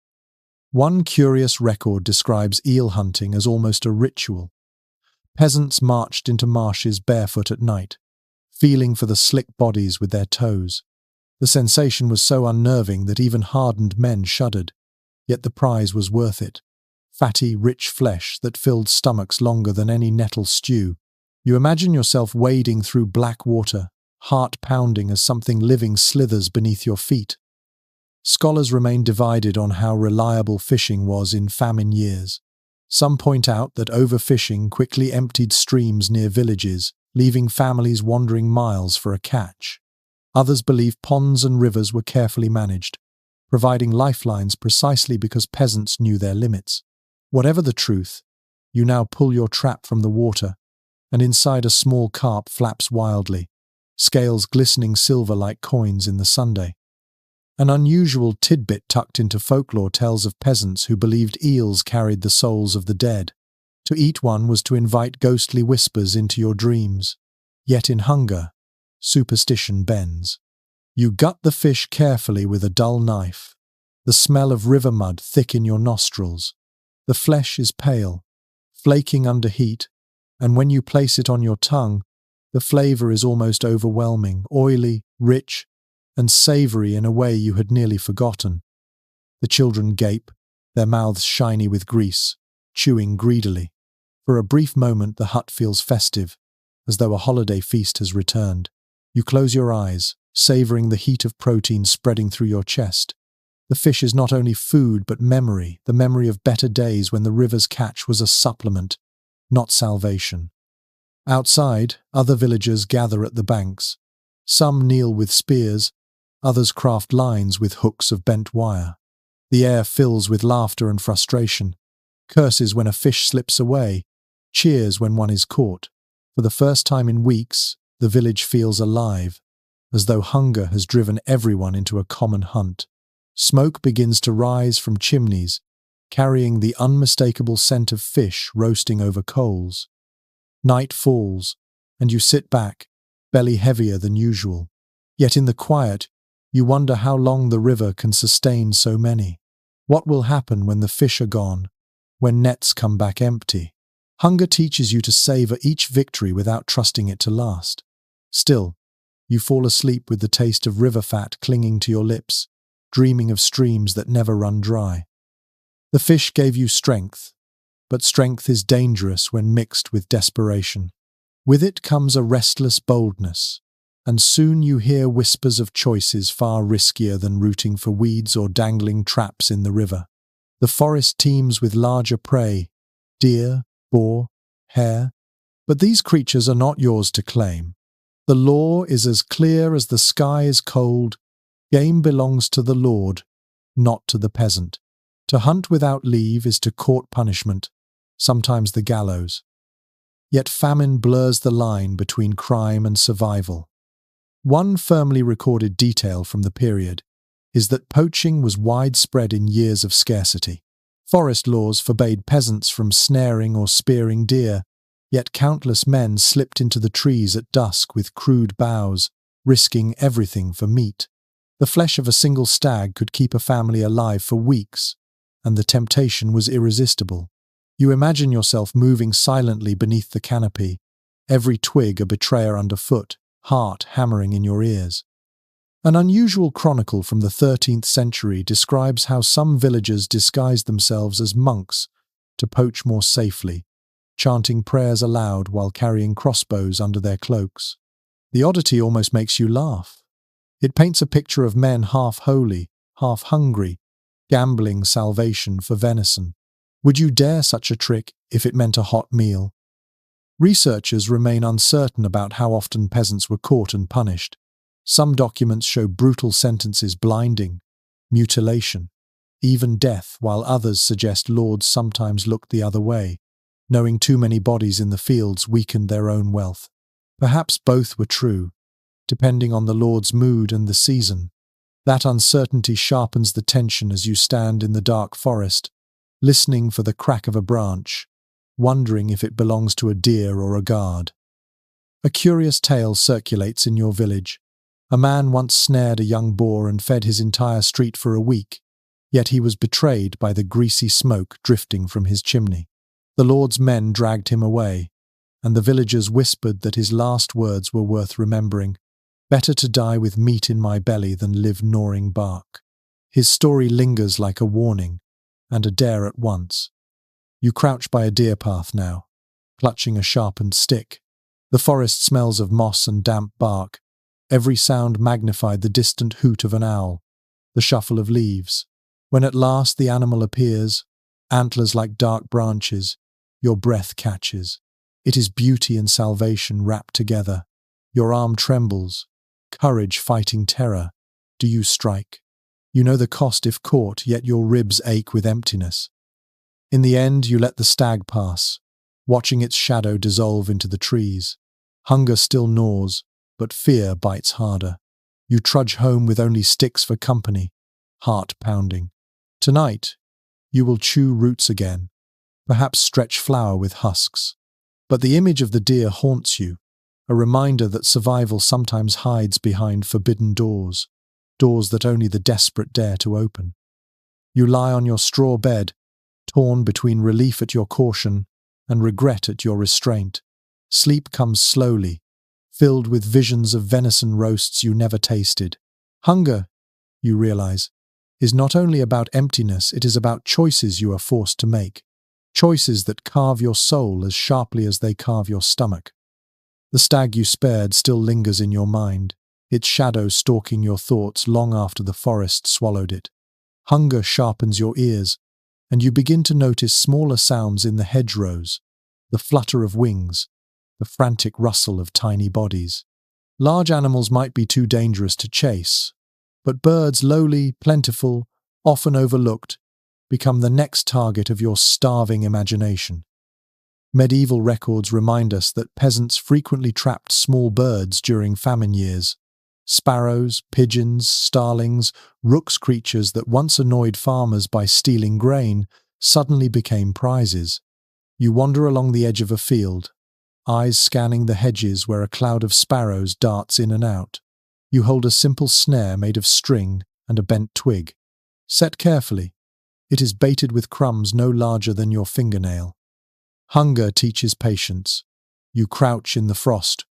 One curious record describes eel hunting as almost a ritual. Peasants marched into marshes barefoot at night, feeling for the slick bodies with their toes. The sensation was so unnerving that even hardened men shuddered. Yet the prize was worth it. Fatty, rich flesh that filled stomachs longer than any nettle stew. You imagine yourself wading through black water, heart pounding as something living slithers beneath your feet. Scholars remain divided on how reliable fishing was in famine years. Some point out that overfishing quickly emptied streams near villages, leaving families wandering miles for a catch. Others believe ponds and rivers were carefully managed, providing lifelines precisely because peasants knew their limits. Whatever the truth, you now pull your trap from the water, and inside a small carp flaps wildly, scales glistening silver like coins in the sunday. An unusual tidbit tucked into folklore tells of peasants who believed eels carried the souls of the dead. To eat one was to invite ghostly whispers into your dreams. Yet in hunger, superstition bends. You gut the fish carefully with a dull knife, the smell of river mud thick in your nostrils. The flesh is pale, flaking under heat, and when you place it on your tongue, the flavor is almost overwhelming, oily, rich, and savory in a way you had nearly forgotten. The children gape, their mouths shiny with grease, chewing greedily. For a brief moment the hut feels festive, as though a holiday feast has returned. You close your eyes, savoring the heat of protein spreading through your chest. The fish is not only food but memory, the memory of better days when the river's catch was a supplement, not salvation. Outside, other villagers gather at the banks. Some kneel with spears, others craft lines with hooks of bent wire. The air fills with laughter and frustration, curses when a fish slips away, cheers when one is caught. For the first time in weeks, the village feels alive, as though hunger has driven everyone into a common hunt. Smoke begins to rise from chimneys, carrying the unmistakable scent of fish roasting over coals. Night falls, and you sit back, belly heavier than usual. Yet in the quiet, you wonder how long the river can sustain so many. What will happen when the fish are gone, when nets come back empty? Hunger teaches you to savor each victory without trusting it to last. Still, you fall asleep with the taste of river fat clinging to your lips, dreaming of streams that never run dry. The fish gave you strength, but strength is dangerous when mixed with desperation. With it comes a restless boldness, and soon you hear whispers of choices far riskier than rooting for weeds or dangling traps in the river. The forest teems with larger prey, deer, boar, hare, but these creatures are not yours to claim. The law is as clear as the sky is cold. Game belongs to the Lord, not to the peasant. To hunt without leave is to court punishment, sometimes the gallows. Yet famine blurs the line between crime and survival. One firmly recorded detail from the period is that poaching was widespread in years of scarcity. Forest laws forbade peasants from snaring or spearing deer, yet countless men slipped into the trees at dusk with crude boughs, risking everything for meat. The flesh of a single stag could keep a family alive for weeks, and the temptation was irresistible. You imagine yourself moving silently beneath the canopy, every twig a betrayer underfoot, heart hammering in your ears. An unusual chronicle from the 13th century describes how some villagers disguised themselves as monks to poach more safely, chanting prayers aloud while carrying crossbows under their cloaks. The oddity almost makes you laugh. It paints a picture of men half holy, half hungry, gambling salvation for venison. Would you dare such a trick if it meant a hot meal? Researchers remain uncertain about how often peasants were caught and punished. Some documents show brutal sentences, blinding, mutilation, even death, while others suggest lords sometimes looked the other way, knowing too many bodies in the fields weakened their own wealth. Perhaps both were true, depending on the lord's mood and the season. That uncertainty sharpens the tension as you stand in the dark forest, listening for the crack of a branch, wondering if it belongs to a deer or a guard. A curious tale circulates in your village. A man once snared a young boar and fed his entire street for a week, yet he was betrayed by the greasy smoke drifting from his chimney. The lord's men dragged him away, and the villagers whispered that his last words were worth remembering. Better to die with meat in my belly than live gnawing bark. His story lingers like a warning, and a dare at once. You crouch by a deer path now, clutching a sharpened stick. The forest smells of moss and damp bark. Every sound magnified the distant hoot of an owl, the shuffle of leaves. When at last the animal appears, antlers like dark branches, your breath catches. It is beauty and salvation wrapped together. Your arm trembles, courage fighting terror. Do you strike? You know the cost if caught, yet your ribs ache with emptiness. In the end, you let the stag pass, watching its shadow dissolve into the trees. Hunger still gnaws, but fear bites harder. You trudge home with only sticks for company, heart pounding. Tonight, you will chew roots again, perhaps stretch flour with husks. But the image of the deer haunts you, a reminder that survival sometimes hides behind forbidden doors, doors that only the desperate dare to open. You lie on your straw bed, torn between relief at your caution and regret at your restraint. Sleep comes slowly, filled with visions of venison roasts you never tasted. Hunger, you realize, is not only about emptiness, it is about choices you are forced to make. Choices that carve your soul as sharply as they carve your stomach. The stag you spared still lingers in your mind, its shadow stalking your thoughts long after the forest swallowed it. Hunger sharpens your ears, and you begin to notice smaller sounds in the hedgerows, the flutter of wings, the frantic rustle of tiny bodies. Large animals might be too dangerous to chase, but birds, lowly, plentiful, often overlooked, become the next target of your starving imagination. Medieval records remind us that peasants frequently trapped small birds during famine years. Sparrows, pigeons, starlings, rooks, creatures that once annoyed farmers by stealing grain, suddenly became prizes. You wander along the edge of a field, eyes scanning the hedges where a cloud of sparrows darts in and out. You hold a simple snare made of string and a bent twig. Set carefully, it is baited with crumbs no larger than your fingernail. Hunger teaches patience. You crouch in the frost,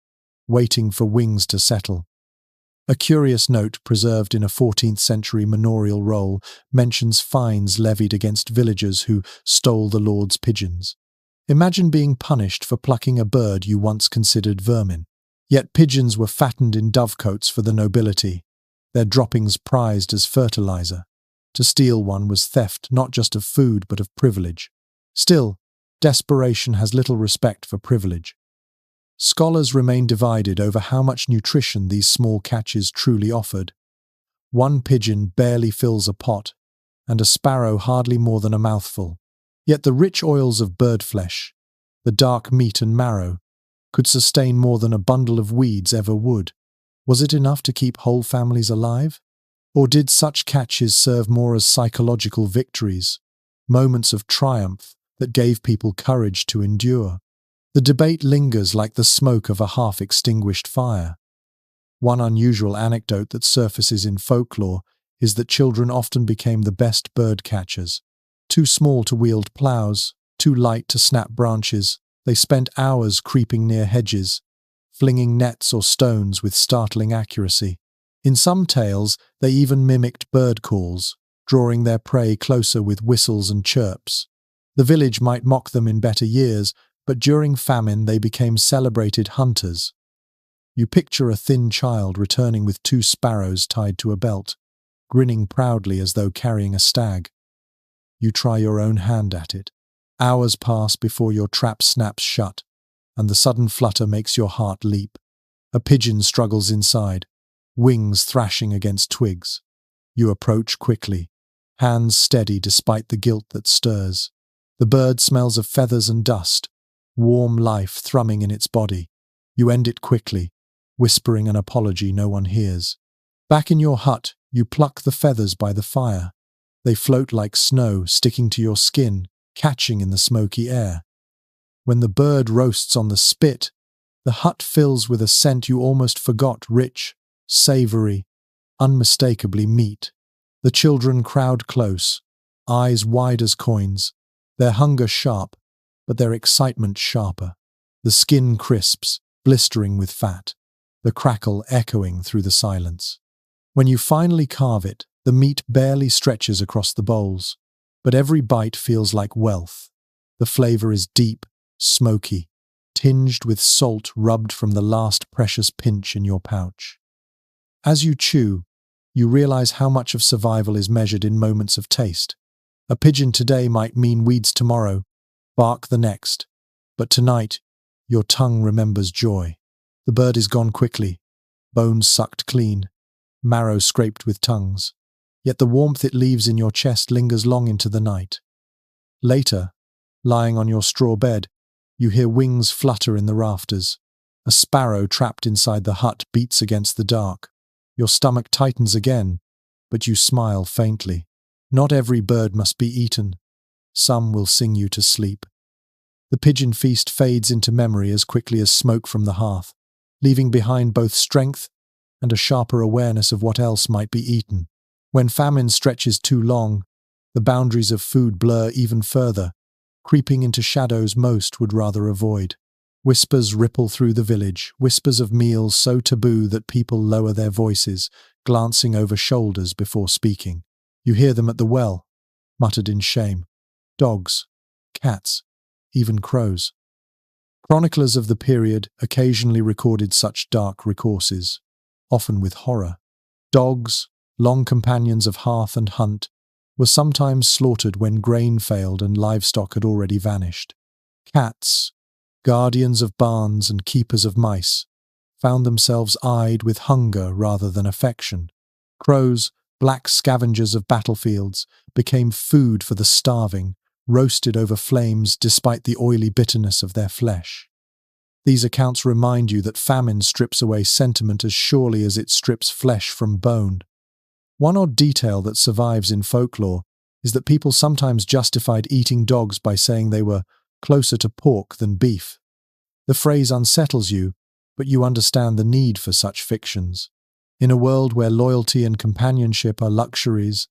waiting for wings to settle. A curious note preserved in a 14th century manorial roll mentions fines levied against villagers who stole the lord's pigeons. Imagine being punished for plucking a bird you once considered vermin. Yet pigeons were fattened in dovecotes for the nobility, their droppings prized as fertilizer. To steal one was theft not just of food but of privilege. Still, desperation has little respect for privilege. Scholars remain divided over how much nutrition these small catches truly offered. One pigeon barely fills a pot, and a sparrow hardly more than a mouthful. Yet the rich oils of bird flesh, the dark meat and marrow, could sustain more than a bundle of weeds ever would. Was it enough to keep whole families alive? Or did such catches serve more as psychological victories, moments of triumph that gave people courage to endure? The debate lingers like the smoke of a half-extinguished fire. One unusual anecdote that surfaces in folklore is that children often became the best bird catchers. Too small to wield ploughs, too light to snap branches, they spent hours creeping near hedges, flinging nets or stones with startling accuracy. In some tales, they even mimicked bird calls, drawing their prey closer with whistles and chirps. The village might mock them in better years, but during famine they became celebrated hunters. You picture a thin child returning with 2 sparrows tied to a belt, grinning proudly as though carrying a stag. You try your own hand at it. Hours pass before your trap snaps shut, and the sudden flutter makes your heart leap. A pigeon struggles inside, wings thrashing against twigs. You approach quickly, hands steady despite the guilt that stirs. The bird smells of feathers and dust, warm life thrumming in its body. You end it quickly, whispering an apology no one hears. Back in your hut, you pluck the feathers by the fire. They float like snow, sticking to your skin, catching in the smoky air. When the bird roasts on the spit, the hut fills with a scent you almost forgot, rich, savory, unmistakably meat. The children crowd close, eyes wide as coins, their hunger sharp, but their excitement sharper. The skin crisps, blistering with fat, the crackle echoing through the silence. When you finally carve it, the meat barely stretches across the bowls, but every bite feels like wealth. The flavor is deep, smoky, tinged with salt rubbed from the last precious pinch in your pouch. As you chew, you realize how much of survival is measured in moments of taste. A pigeon today might mean weeds tomorrow, bark the next, but tonight, your tongue remembers joy. The bird is gone quickly, bones sucked clean, marrow scraped with tongues. Yet the warmth it leaves in your chest lingers long into the night. Later, lying on your straw bed, you hear wings flutter in the rafters. A sparrow trapped inside the hut beats against the dark. Your stomach tightens again, but you smile faintly. Not every bird must be eaten. Some will sing you to sleep. The pigeon feast fades into memory as quickly as smoke from the hearth, leaving behind both strength and a sharper awareness of what else might be eaten. When famine stretches too long, the boundaries of food blur even further, creeping into shadows most would rather avoid. Whispers ripple through the village, whispers of meals so taboo that people lower their voices, glancing over shoulders before speaking. You hear them at the well, muttered in shame. Dogs, cats, even crows. Chroniclers of the period occasionally recorded such dark recourses, often with horror. Dogs, long companions of hearth and hunt, were sometimes slaughtered when grain failed and livestock had already vanished. Cats, guardians of barns and keepers of mice, found themselves eyed with hunger rather than affection. Crows, black scavengers of battlefields, became food for the starving, roasted over flames despite the oily bitterness of their flesh. These accounts remind you that famine strips away sentiment as surely as it strips flesh from bone. One odd detail that survives in folklore is that people sometimes justified eating dogs by saying they were closer to pork than beef. The phrase unsettles you, but you understand the need for such fictions. In a world where loyalty and companionship are luxuries,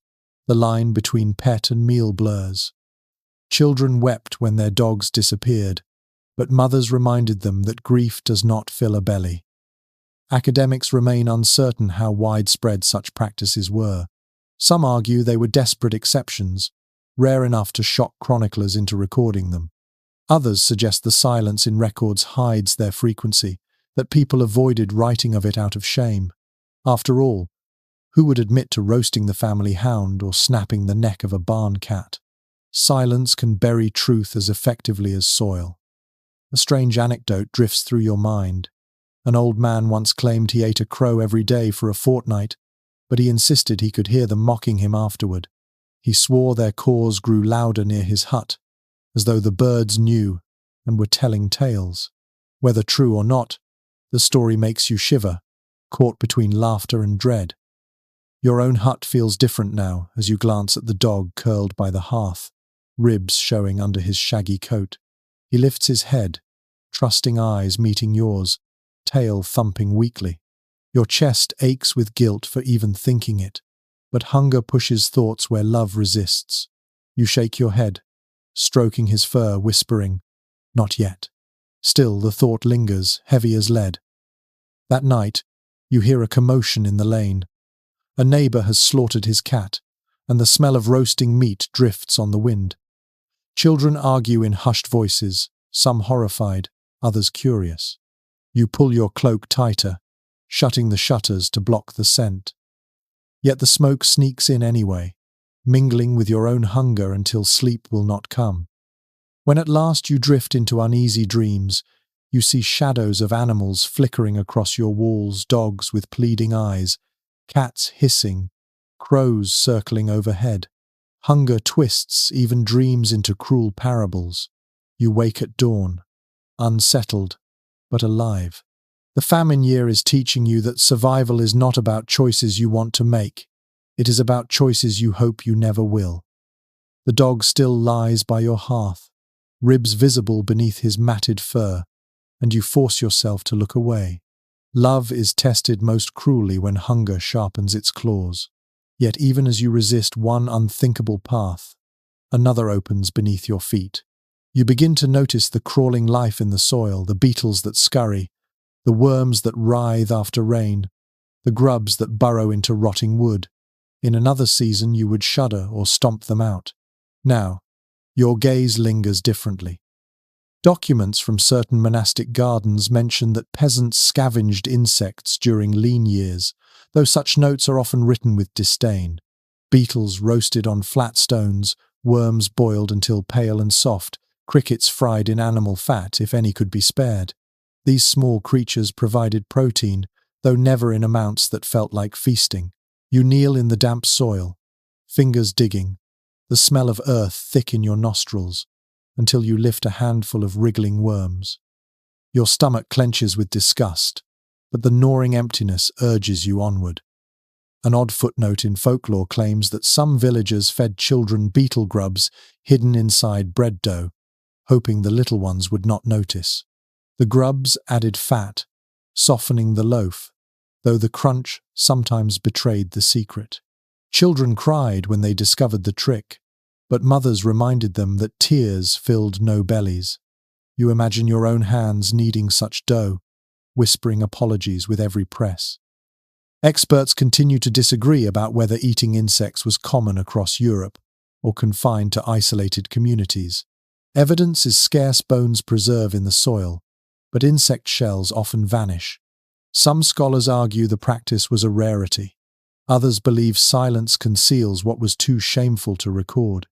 the line between pet and meal blurs. Children wept when their dogs disappeared, but mothers reminded them that grief does not fill a belly. Academics remain uncertain how widespread such practices were. Some argue they were desperate exceptions, rare enough to shock chroniclers into recording them. Others suggest the silence in records hides their frequency, that people avoided writing of it out of shame. After all, who would admit to roasting the family hound or snapping the neck of a barn cat? Silence can bury truth as effectively as soil. A strange anecdote drifts through your mind. An old man once claimed he ate a crow every day for a fortnight, but he insisted he could hear them mocking him afterward. He swore their caws grew louder near his hut, as though the birds knew and were telling tales. Whether true or not, the story makes you shiver, caught between laughter and dread. Your own hut feels different now as you glance at the dog curled by the hearth, ribs showing under his shaggy coat. He lifts his head, trusting eyes meeting yours, tail thumping weakly. Your chest aches with guilt for even thinking it, but hunger pushes thoughts where love resists. You shake your head, stroking his fur, whispering, "Not yet." Still, the thought lingers, heavy as lead. That night, You hear a commotion in the lane. A neighbor has slaughtered his cat, and the smell of roasting meat drifts on the wind. Children argue in hushed voices, some horrified, others curious. You pull your cloak tighter, shutting the shutters to block the scent. Yet the smoke sneaks in anyway, mingling with your own hunger until sleep will not come. When at last you drift into uneasy dreams, you see shadows of animals flickering across your walls, dogs with pleading eyes, cats hissing, crows circling overhead. Hunger twists even dreams into cruel parables. You wake at dawn, unsettled, but alive. The famine year is teaching you that survival is not about choices you want to make. It is about choices you hope you never will. The dog still lies by your hearth, ribs visible beneath his matted fur, and you force yourself to look away. Love is tested most cruelly when hunger sharpens its claws. Yet even as you resist one unthinkable path, another opens beneath your feet. You begin to notice the crawling life in the soil, the beetles that scurry, the worms that writhe after rain, the grubs that burrow into rotting wood. In another season you would shudder or stomp them out. Now, your gaze lingers differently. Documents from certain monastic gardens mention that peasants scavenged insects during lean years, though such notes are often written with disdain. Beetles roasted on flat stones, worms boiled until pale and soft, crickets fried in animal fat if any could be spared. These small creatures provided protein, though never in amounts that felt like feasting. You kneel in the damp soil, fingers digging, the smell of earth thick in your nostrils, until you lift a handful of wriggling worms. Your stomach clenches with disgust, but the gnawing emptiness urges you onward. An odd footnote in folklore claims that some villagers fed children beetle grubs hidden inside bread dough, hoping the little ones would not notice. The grubs added fat, softening the loaf, though the crunch sometimes betrayed the secret. Children cried when they discovered the trick, but mothers reminded them that tears filled no bellies. You imagine your own hands kneading such dough, whispering apologies with every press. Experts continue to disagree about whether eating insects was common across Europe or confined to isolated communities. Evidence is scarce bones preserve in the soil, but insect shells often vanish. Some scholars argue the practice was a rarity. Others believe silence conceals what was too shameful to record.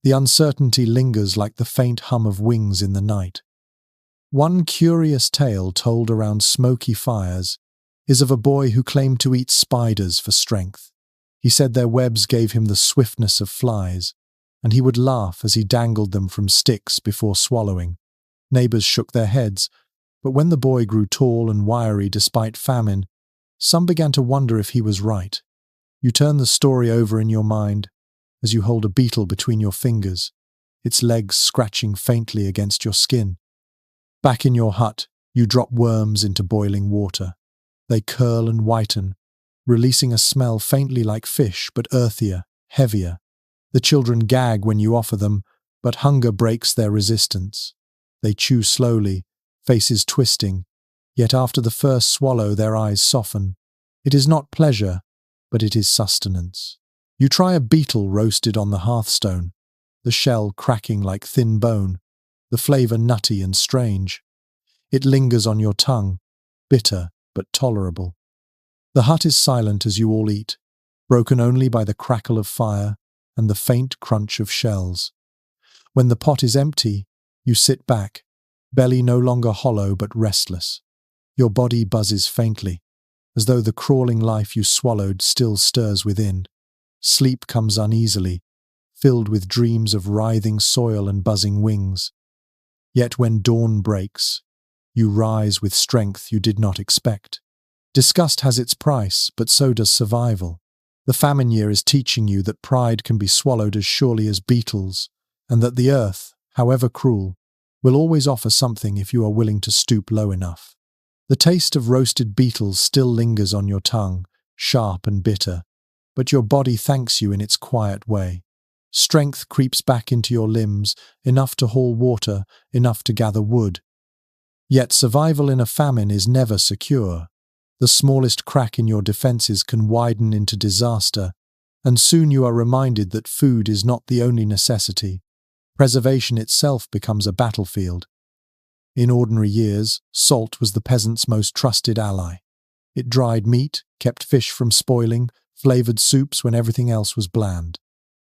The uncertainty lingers like the faint hum of wings in the night. One curious tale told around smoky fires is of a boy who claimed to eat spiders for strength. He said their webs gave him the swiftness of flies, and he would laugh as he dangled them from sticks before swallowing. Neighbors shook their heads, but when the boy grew tall and wiry despite famine, some began to wonder if he was right. You turn the story over in your mind as you hold a beetle between your fingers, its legs scratching faintly against your skin. Back in your hut, you drop worms into boiling water. They curl and whiten, releasing a smell faintly like fish but earthier, heavier. The children gag when you offer them, but hunger breaks their resistance. They chew slowly, faces twisting, yet after the first swallow their eyes soften. It is not pleasure, but it is sustenance. You try a beetle roasted on the hearthstone, the shell cracking like thin bone, the flavor nutty and strange. It lingers on your tongue, bitter but tolerable. The hut is silent as you all eat, broken only by the crackle of fire and the faint crunch of shells. When the pot is empty, you sit back, belly no longer hollow but restless. Your body buzzes faintly, as though the crawling life you swallowed still stirs within. Sleep comes uneasily, filled with dreams of writhing soil and buzzing wings. Yet when dawn breaks, you rise with strength you did not expect. Disgust has its price, but so does survival. The famine year is teaching you that pride can be swallowed as surely as beetles, and that the earth, however cruel, will always offer something if you are willing to stoop low enough. The taste of roasted beetles still lingers on your tongue, sharp and bitter, but your body thanks you in its quiet way. Strength creeps back into your limbs, enough to haul water, enough to gather wood. Yet survival in a famine is never secure. The smallest crack in your defenses can widen into disaster, and soon you are reminded that food is not the only necessity. Preservation itself becomes a battlefield. In ordinary years, salt was the peasant's most trusted ally. It dried meat, kept fish from spoiling, flavored soups when everything else was bland.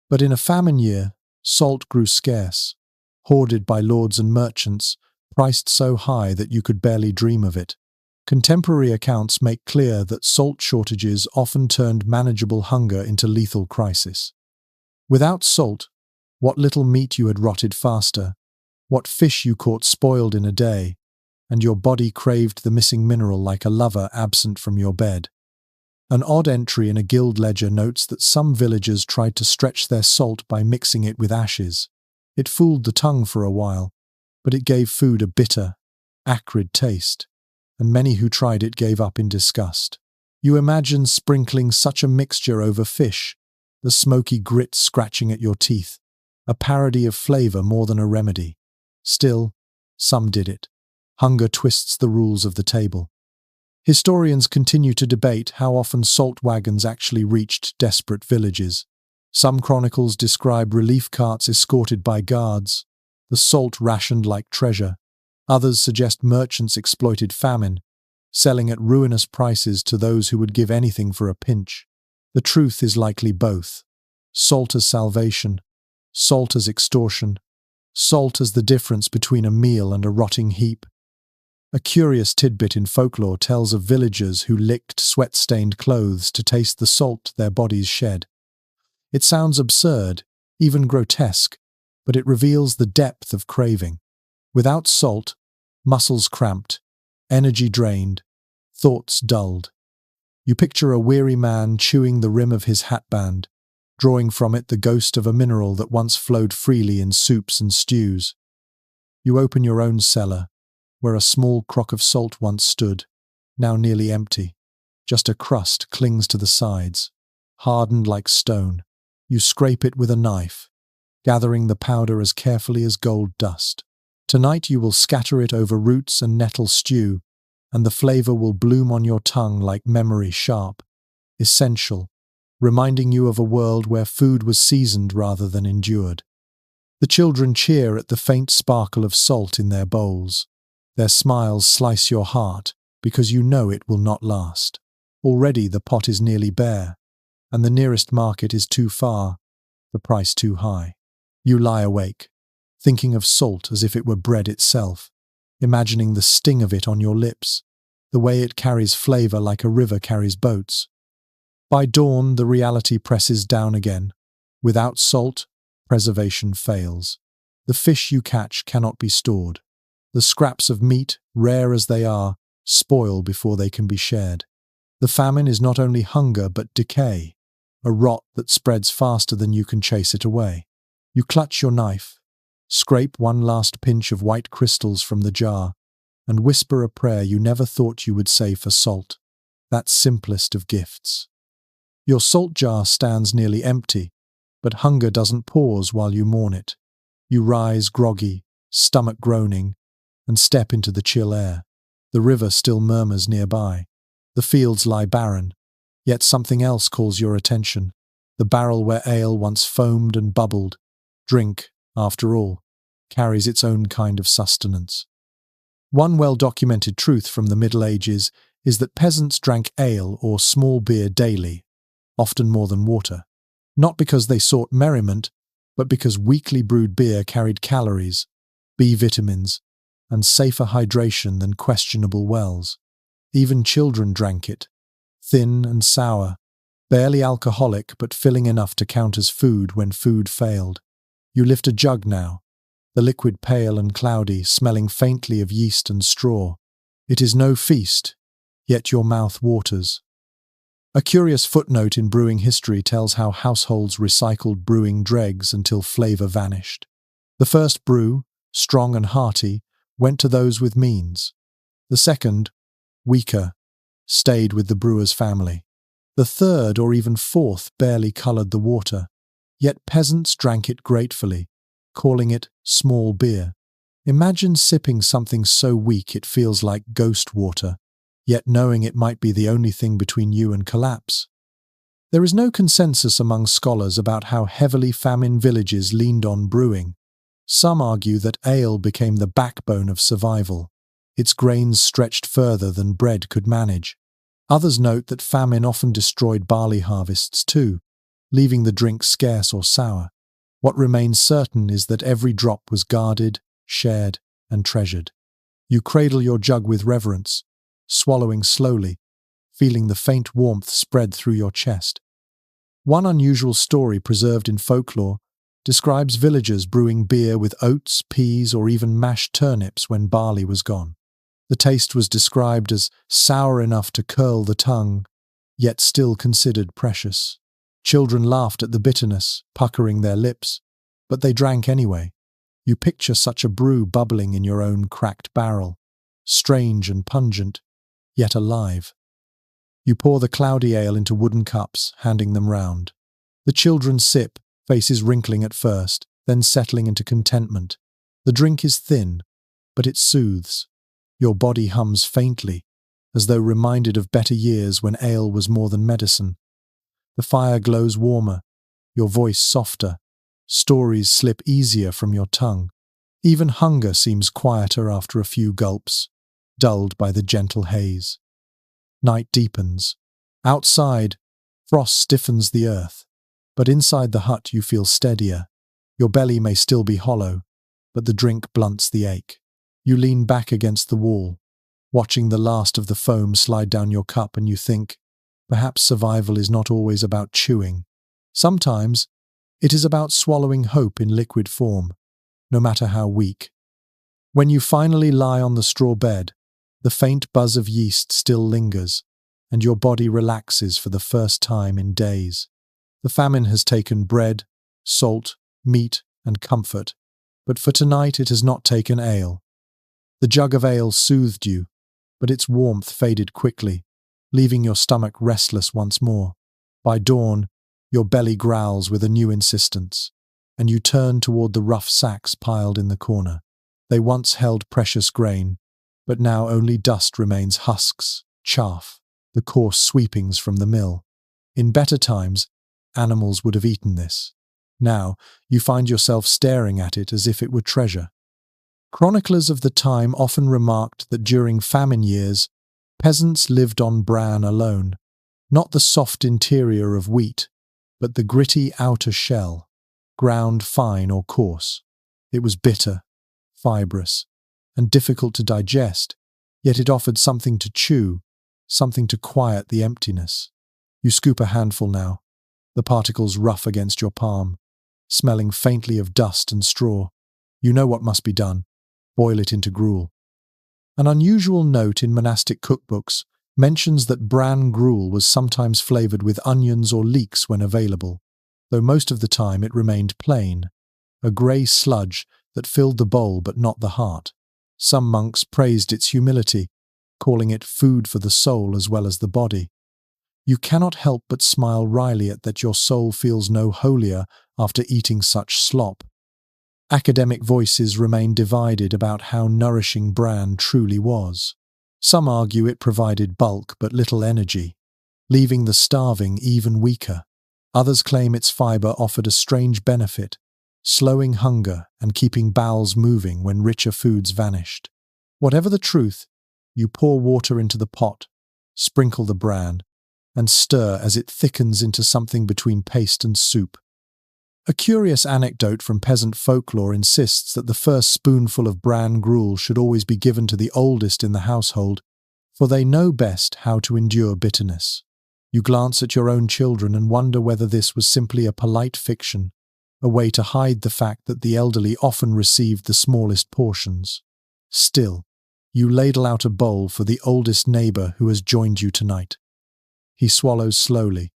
But in a famine year, salt grew scarce, hoarded by lords and merchants, priced so high that you could barely dream of it. Contemporary accounts make clear that salt shortages often turned manageable hunger into lethal crisis. Without salt, what little meat you had rotted faster, what fish you caught spoiled in a day, and your body craved the missing mineral like a lover absent from your bed. An odd entry in a guild ledger notes that some villagers tried to stretch their salt by mixing it with ashes. It fooled the tongue for a while, but it gave food a bitter, acrid taste, and many who tried it gave up in disgust. You imagine sprinkling such a mixture over fish, the smoky grit scratching at your teeth, a parody of flavor more than a remedy. Still, some did it. Hunger twists the rules of the table. Historians continue to debate how often salt wagons actually reached desperate villages. Some chronicles describe relief carts escorted by guards, the salt rationed like treasure. Others suggest merchants exploited famine, selling at ruinous prices to those who would give anything for a pinch. The truth is likely both. Salt as salvation, salt as extortion, salt as the difference between a meal and a rotting heap. A curious tidbit in folklore tells of villagers who licked sweat-stained clothes to taste the salt their bodies shed. It sounds absurd, even grotesque, but it reveals the depth of craving. Without salt, muscles cramped, energy drained, thoughts dulled. You picture a weary man chewing the rim of his hatband, drawing from it the ghost of a mineral that once flowed freely in soups and stews. You open your own cellar, where a small crock of salt once stood, now nearly empty. Just a crust clings to the sides, hardened like stone. You scrape it with a knife, gathering the powder as carefully as gold dust. Tonight you will scatter it over roots and nettle stew, and the flavor will bloom on your tongue like memory sharp, essential, reminding you of a world where food was seasoned rather than endured. The children cheer at the faint sparkle of salt in their bowls. Their smiles slice your heart because you know it will not last. Already the pot is nearly bare, and the nearest market is too far, the price too high. You lie awake, thinking of salt as if it were bread itself, imagining the sting of it on your lips, the way it carries flavor like a river carries boats. By dawn, the reality presses down again. Without salt, preservation fails. The fish you catch cannot be stored. The scraps of meat, rare as they are, spoil before they can be shared. The famine is not only hunger but decay, a rot that spreads faster than you can chase it away. You clutch your knife, scrape one last pinch of white crystals from the jar, and whisper a prayer you never thought you would say for salt, that simplest of gifts. Your salt jar stands nearly empty, but hunger doesn't pause while you mourn it. You rise groggy, stomach groaning, and step into the chill air. The river still murmurs nearby. The fields lie barren, yet something else calls your attention. The barrel where ale once foamed and bubbled. Drink, after all, carries its own kind of sustenance. One well-documented truth from the Middle Ages is that peasants drank ale or small beer daily, often more than water. Not because they sought merriment, but because weakly brewed beer carried calories, B vitamins, and safer hydration than questionable wells. Even children drank it, thin and sour, barely alcoholic but filling enough to count as food when food failed. You lift a jug now, the liquid pale and cloudy, smelling faintly of yeast and straw. It is no feast, yet your mouth waters. A curious footnote in brewing history tells how households recycled brewing dregs until flavor vanished. The first brew, strong and hearty, went to those with means. The second, weaker, stayed with the brewer's family. The third or even fourth barely coloured the water, yet peasants drank it gratefully, calling it small beer. Imagine sipping something so weak it feels like ghost water, yet knowing it might be the only thing between you and collapse. There is no consensus among scholars about how heavily famine villages leaned on brewing. Some argue that ale became the backbone of survival. Its grains stretched further than bread could manage. Others note that famine often destroyed barley harvests too, leaving the drink scarce or sour. What remains certain is that every drop was guarded, shared, and treasured. You cradle your jug with reverence, swallowing slowly, feeling the faint warmth spread through your chest. One unusual story preserved in folklore describes villagers brewing beer with oats, peas, or even mashed turnips when barley was gone. The taste was described as sour enough to curl the tongue, yet still considered precious. Children laughed at the bitterness, puckering their lips, but they drank anyway. You picture such a brew bubbling in your own cracked barrel, strange and pungent, yet alive. You pour the cloudy ale into wooden cups, handing them round. The children sip, faces wrinkling at first, then settling into contentment. The drink is thin, but it soothes. Your body hums faintly, as though reminded of better years when ale was more than medicine. The fire glows warmer, your voice softer. Stories slip easier from your tongue. Even hunger seems quieter after a few gulps, dulled by the gentle haze. Night deepens. Outside, frost stiffens the earth, but inside the hut you feel steadier. Your belly may still be hollow, but the drink blunts the ache. You lean back against the wall, watching the last of the foam slide down your cup, and you think, perhaps survival is not always about chewing. Sometimes, it is about swallowing hope in liquid form, no matter how weak. When you finally lie on the straw bed, the faint buzz of yeast still lingers, and your body relaxes for the first time in days. The famine has taken bread, salt, meat, and comfort, but for tonight it has not taken ale. The jug of ale soothed you, but its warmth faded quickly, leaving your stomach restless once more. By dawn, your belly growls with a new insistence, and you turn toward the rough sacks piled in the corner. They once held precious grain, but now only dust remains: husks, chaff, the coarse sweepings from the mill. In better times, animals would have eaten this. Now, you find yourself staring at it as if it were treasure. Chroniclers of the time often remarked that during famine years, peasants lived on bran alone, not the soft interior of wheat, but the gritty outer shell, ground fine or coarse. It was bitter, fibrous, and difficult to digest, yet it offered something to chew, something to quiet the emptiness. You scoop a handful now, the particles rough against your palm, smelling faintly of dust and straw. You know what must be done: boil it into gruel. An unusual note in monastic cookbooks mentions that bran gruel was sometimes flavored with onions or leeks when available, though most of the time it remained plain, a grey sludge that filled the bowl but not the heart. Some monks praised its humility, calling it food for the soul as well as the body. You cannot help but smile wryly at that your soul feels no holier after eating such slop. Academic voices remain divided about how nourishing bran truly was. Some argue it provided bulk but little energy, leaving the starving even weaker. Others claim its fiber offered a strange benefit, slowing hunger and keeping bowels moving when richer foods vanished. Whatever the truth, you pour water into the pot, sprinkle the bran, and stir as it thickens into something between paste and soup. A curious anecdote from peasant folklore insists that the first spoonful of bran gruel should always be given to the oldest in the household, for they know best how to endure bitterness. You glance at your own children and wonder whether this was simply a polite fiction, a way to hide the fact that the elderly often received the smallest portions. Still, you ladle out a bowl for the oldest neighbor who has joined you tonight. He swallows slowly,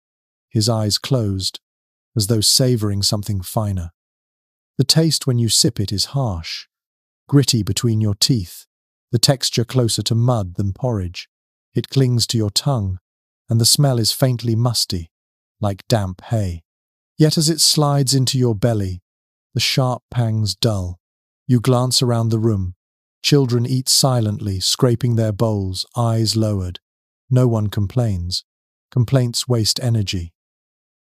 his eyes closed, as though savoring something finer. The taste when you sip it is harsh, gritty between your teeth, the texture closer to mud than porridge. It clings to your tongue, and the smell is faintly musty, like damp hay. Yet as it slides into your belly, the sharp pangs dull. You glance around the room, Children eat silently, scraping their bowls, eyes lowered. No one complains. Complaints waste energy.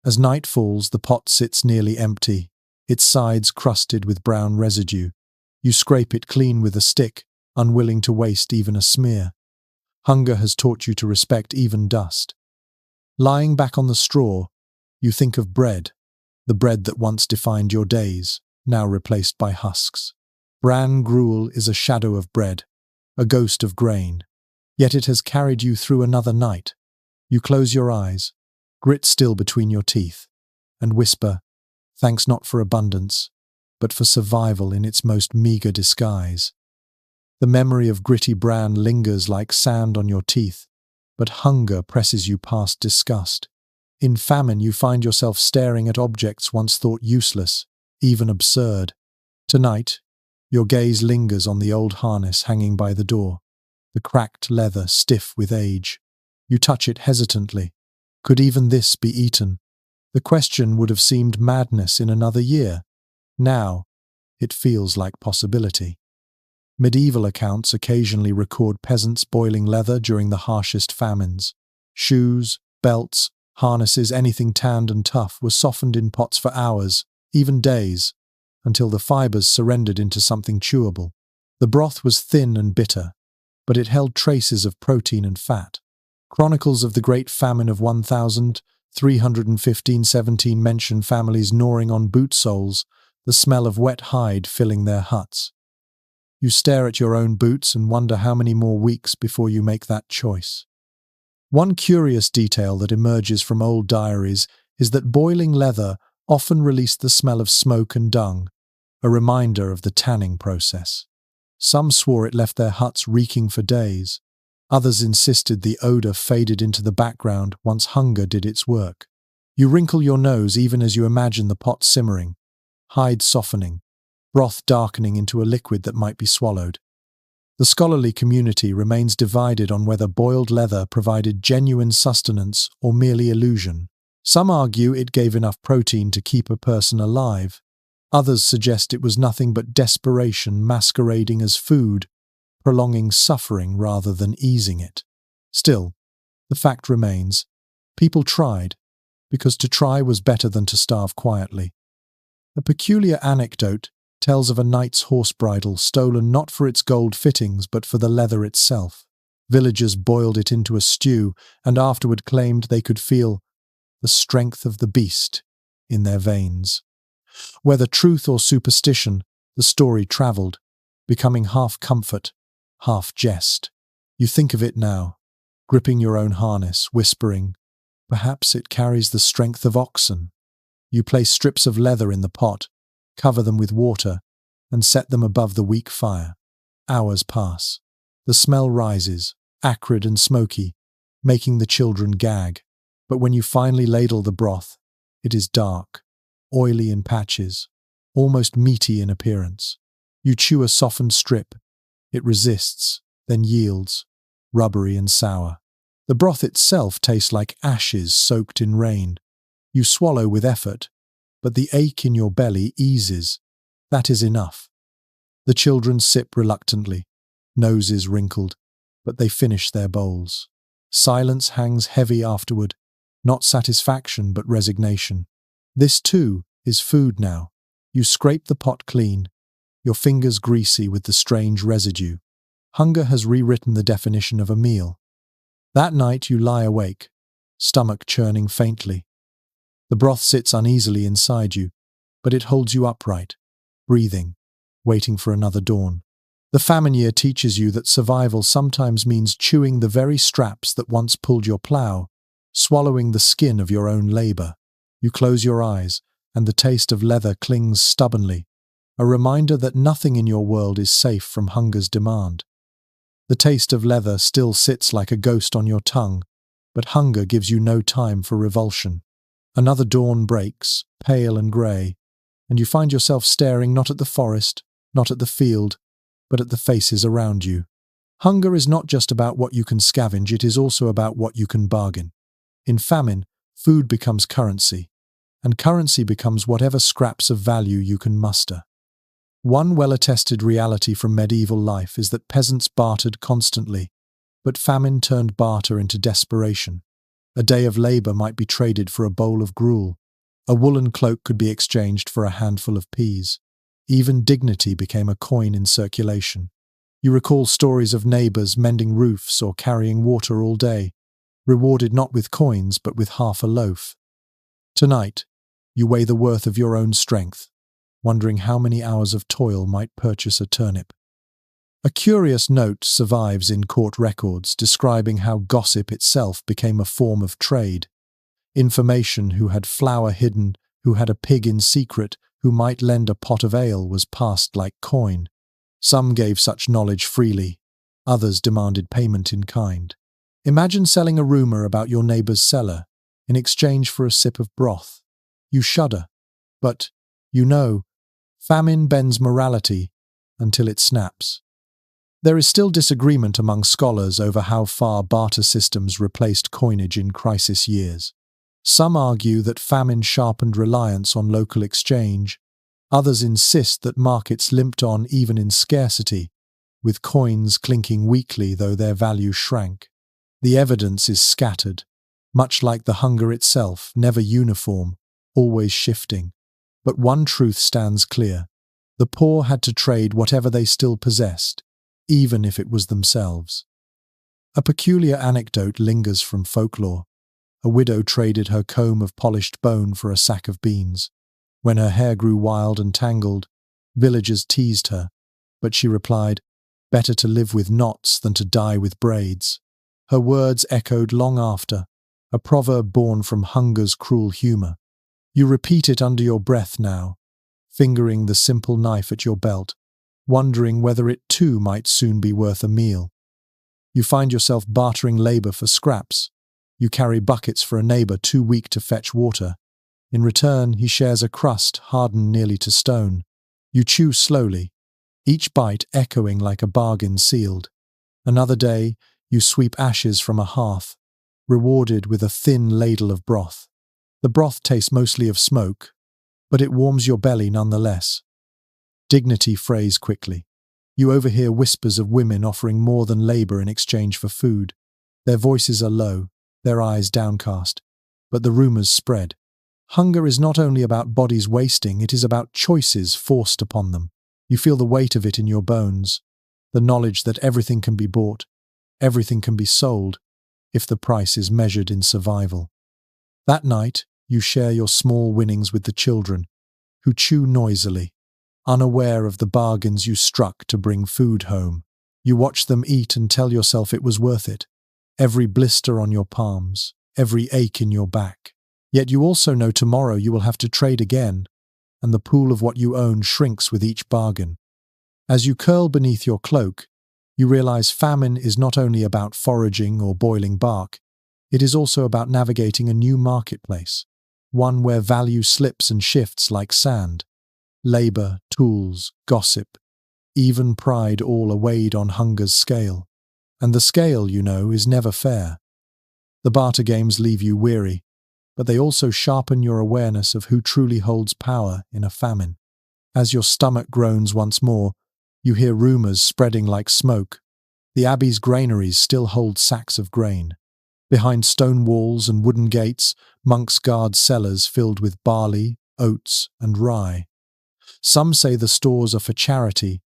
As night falls, the pot sits nearly empty, its sides crusted with brown residue. You scrape it clean with a stick, unwilling to waste even a smear. Hunger has taught you to respect even dust. Lying back on the straw, you think of bread, the bread that once defined your days, now replaced by husks. Bran gruel is a shadow of bread, a ghost of grain, yet it has carried you through another night. You close your eyes, grit still between your teeth, and whisper, thanks not for abundance, but for survival in its most meager disguise. The memory of gritty bran lingers like sand on your teeth, but hunger presses you past disgust. In famine, you find yourself staring at objects once thought useless, even absurd. Tonight, your gaze lingers on the old harness hanging by the door, the cracked leather stiff with age. You touch it hesitantly. Could even this be eaten? The question would have seemed madness in another year. Now, it feels like possibility. Medieval accounts occasionally record peasants boiling leather during the harshest famines. Shoes, belts, harnesses, anything tanned and tough was softened in pots for hours, even days, until the fibers surrendered into something chewable. The broth was thin and bitter, but it held traces of protein and fat. Chronicles of the Great Famine of 1315-17 mention families gnawing on boot soles, the smell of wet hide filling their huts. You stare at your own boots and wonder how many more weeks before you make that choice. One curious detail that emerges from old diaries is that boiling leather often released the smell of smoke and dung, a reminder of the tanning process. Some swore it left their huts reeking for days. Others insisted the odor faded into the background once hunger did its work. You wrinkle your nose even as you imagine the pot simmering, hide softening, broth darkening into a liquid that might be swallowed. The scholarly community remains divided on whether boiled leather provided genuine sustenance or merely illusion. Some argue it gave enough protein to keep a person alive. Others suggest it was nothing but desperation masquerading as food, prolonging suffering rather than easing it. Still, the fact remains, people tried, because to try was better than to starve quietly. A peculiar anecdote tells of a knight's horse bridle stolen not for its gold fittings but for the leather itself. Villagers boiled it into a stew and afterward claimed they could feel the strength of the beast in their veins. Whether truth or superstition, the story travelled, becoming half comfort, half jest. You think of it now, gripping your own harness, whispering, perhaps it carries the strength of oxen. You place strips of leather in the pot, cover them with water, and set them above the weak fire. Hours pass. The smell rises, acrid and smoky, making the children gag. But when you finally ladle the broth, it is dark, oily in patches, almost meaty in appearance. You chew a softened strip. It resists, then yields, rubbery and sour. The broth itself tastes like ashes soaked in rain. You swallow with effort, but the ache in your belly eases. That is enough. The children sip reluctantly, noses wrinkled, but they finish their bowls. Silence hangs heavy afterward, not satisfaction but resignation. This too is food now. You scrape the pot clean, your fingers greasy with the strange residue. Hunger has rewritten the definition of a meal. That night you lie awake, stomach churning faintly. The broth sits uneasily inside you, but it holds you upright, breathing, waiting for another dawn. The famine year teaches you that survival sometimes means chewing the very straps that once pulled your plough, swallowing the skin of your own labor. You close your eyes, and the taste of leather clings stubbornly, a reminder that nothing in your world is safe from hunger's demand. The taste of leather still sits like a ghost on your tongue, but hunger gives you no time for revulsion. Another dawn breaks, pale and grey, and you find yourself staring not at the forest, not at the field, but at the faces around you. Hunger is not just about what you can scavenge, it is also about what you can bargain. In famine, food becomes currency, and currency becomes whatever scraps of value you can muster. One well-attested reality from medieval life is that peasants bartered constantly, but famine turned barter into desperation. A day of labor might be traded for a bowl of gruel. A woolen cloak could be exchanged for a handful of peas. Even dignity became a coin in circulation. You recall stories of neighbors mending roofs or carrying water all day, rewarded not with coins but with half a loaf. Tonight, you weigh the worth of your own strength, wondering how many hours of toil might purchase a turnip. A curious note survives in court records describing how gossip itself became a form of trade. Information who had flour hidden, who had a pig in secret, who might lend a pot of ale was passed like coin. Some gave such knowledge freely, others demanded payment in kind. Imagine selling a rumor about your neighbor's cellar in exchange for a sip of broth. You shudder, but, you know, famine bends morality until it snaps. There is still disagreement among scholars over how far barter systems replaced coinage in crisis years. Some argue that famine sharpened reliance on local exchange. Others insist that markets limped on even in scarcity, with coins clinking weakly though their value shrank. The evidence is scattered, much like the hunger itself, never uniform, always shifting. But one truth stands clear. The poor had to trade whatever they still possessed, even if it was themselves. A peculiar anecdote lingers from folklore. A widow traded her comb of polished bone for a sack of beans. When her hair grew wild and tangled, villagers teased her, but she replied, "Better to live with knots than to die with braids." Her words echoed long after, a proverb born from hunger's cruel humor. You repeat it under your breath now, fingering the simple knife at your belt, wondering whether it too might soon be worth a meal. You find yourself bartering labor for scraps. You carry buckets for a neighbor too weak to fetch water. In return, he shares a crust hardened nearly to stone. You chew slowly, each bite echoing like a bargain sealed. Another day, you sweep ashes from a hearth, rewarded with a thin ladle of broth. The broth tastes mostly of smoke, but it warms your belly nonetheless. Dignity frays quickly. You overhear whispers of women offering more than labor in exchange for food. Their voices are low, their eyes downcast, but the rumors spread. Hunger is not only about bodies wasting, it is about choices forced upon them. You feel the weight of it in your bones, the knowledge that everything can be bought, everything can be sold, if the price is measured in survival. That night, you share your small winnings with the children, who chew noisily, unaware of the bargains you struck to bring food home. You watch them eat and tell yourself it was worth it. Every blister on your palms, every ache in your back. Yet you also know tomorrow you will have to trade again, and the pool of what you own shrinks with each bargain. As you curl beneath your cloak, you realize famine is not only about foraging or boiling bark, it is also about navigating a new marketplace, one where value slips and shifts like sand. Labor, tools, gossip, even pride all are weighed on hunger's scale. And the scale, you know, is never fair. The barter games leave you weary, but they also sharpen your awareness of who truly holds power in a famine. As your stomach groans once more, you hear rumors spreading like smoke. The abbey's granaries still hold sacks of grain. Behind stone walls and wooden gates, monks guard cellars filled with barley, oats, and rye. Some say the stores are for charity,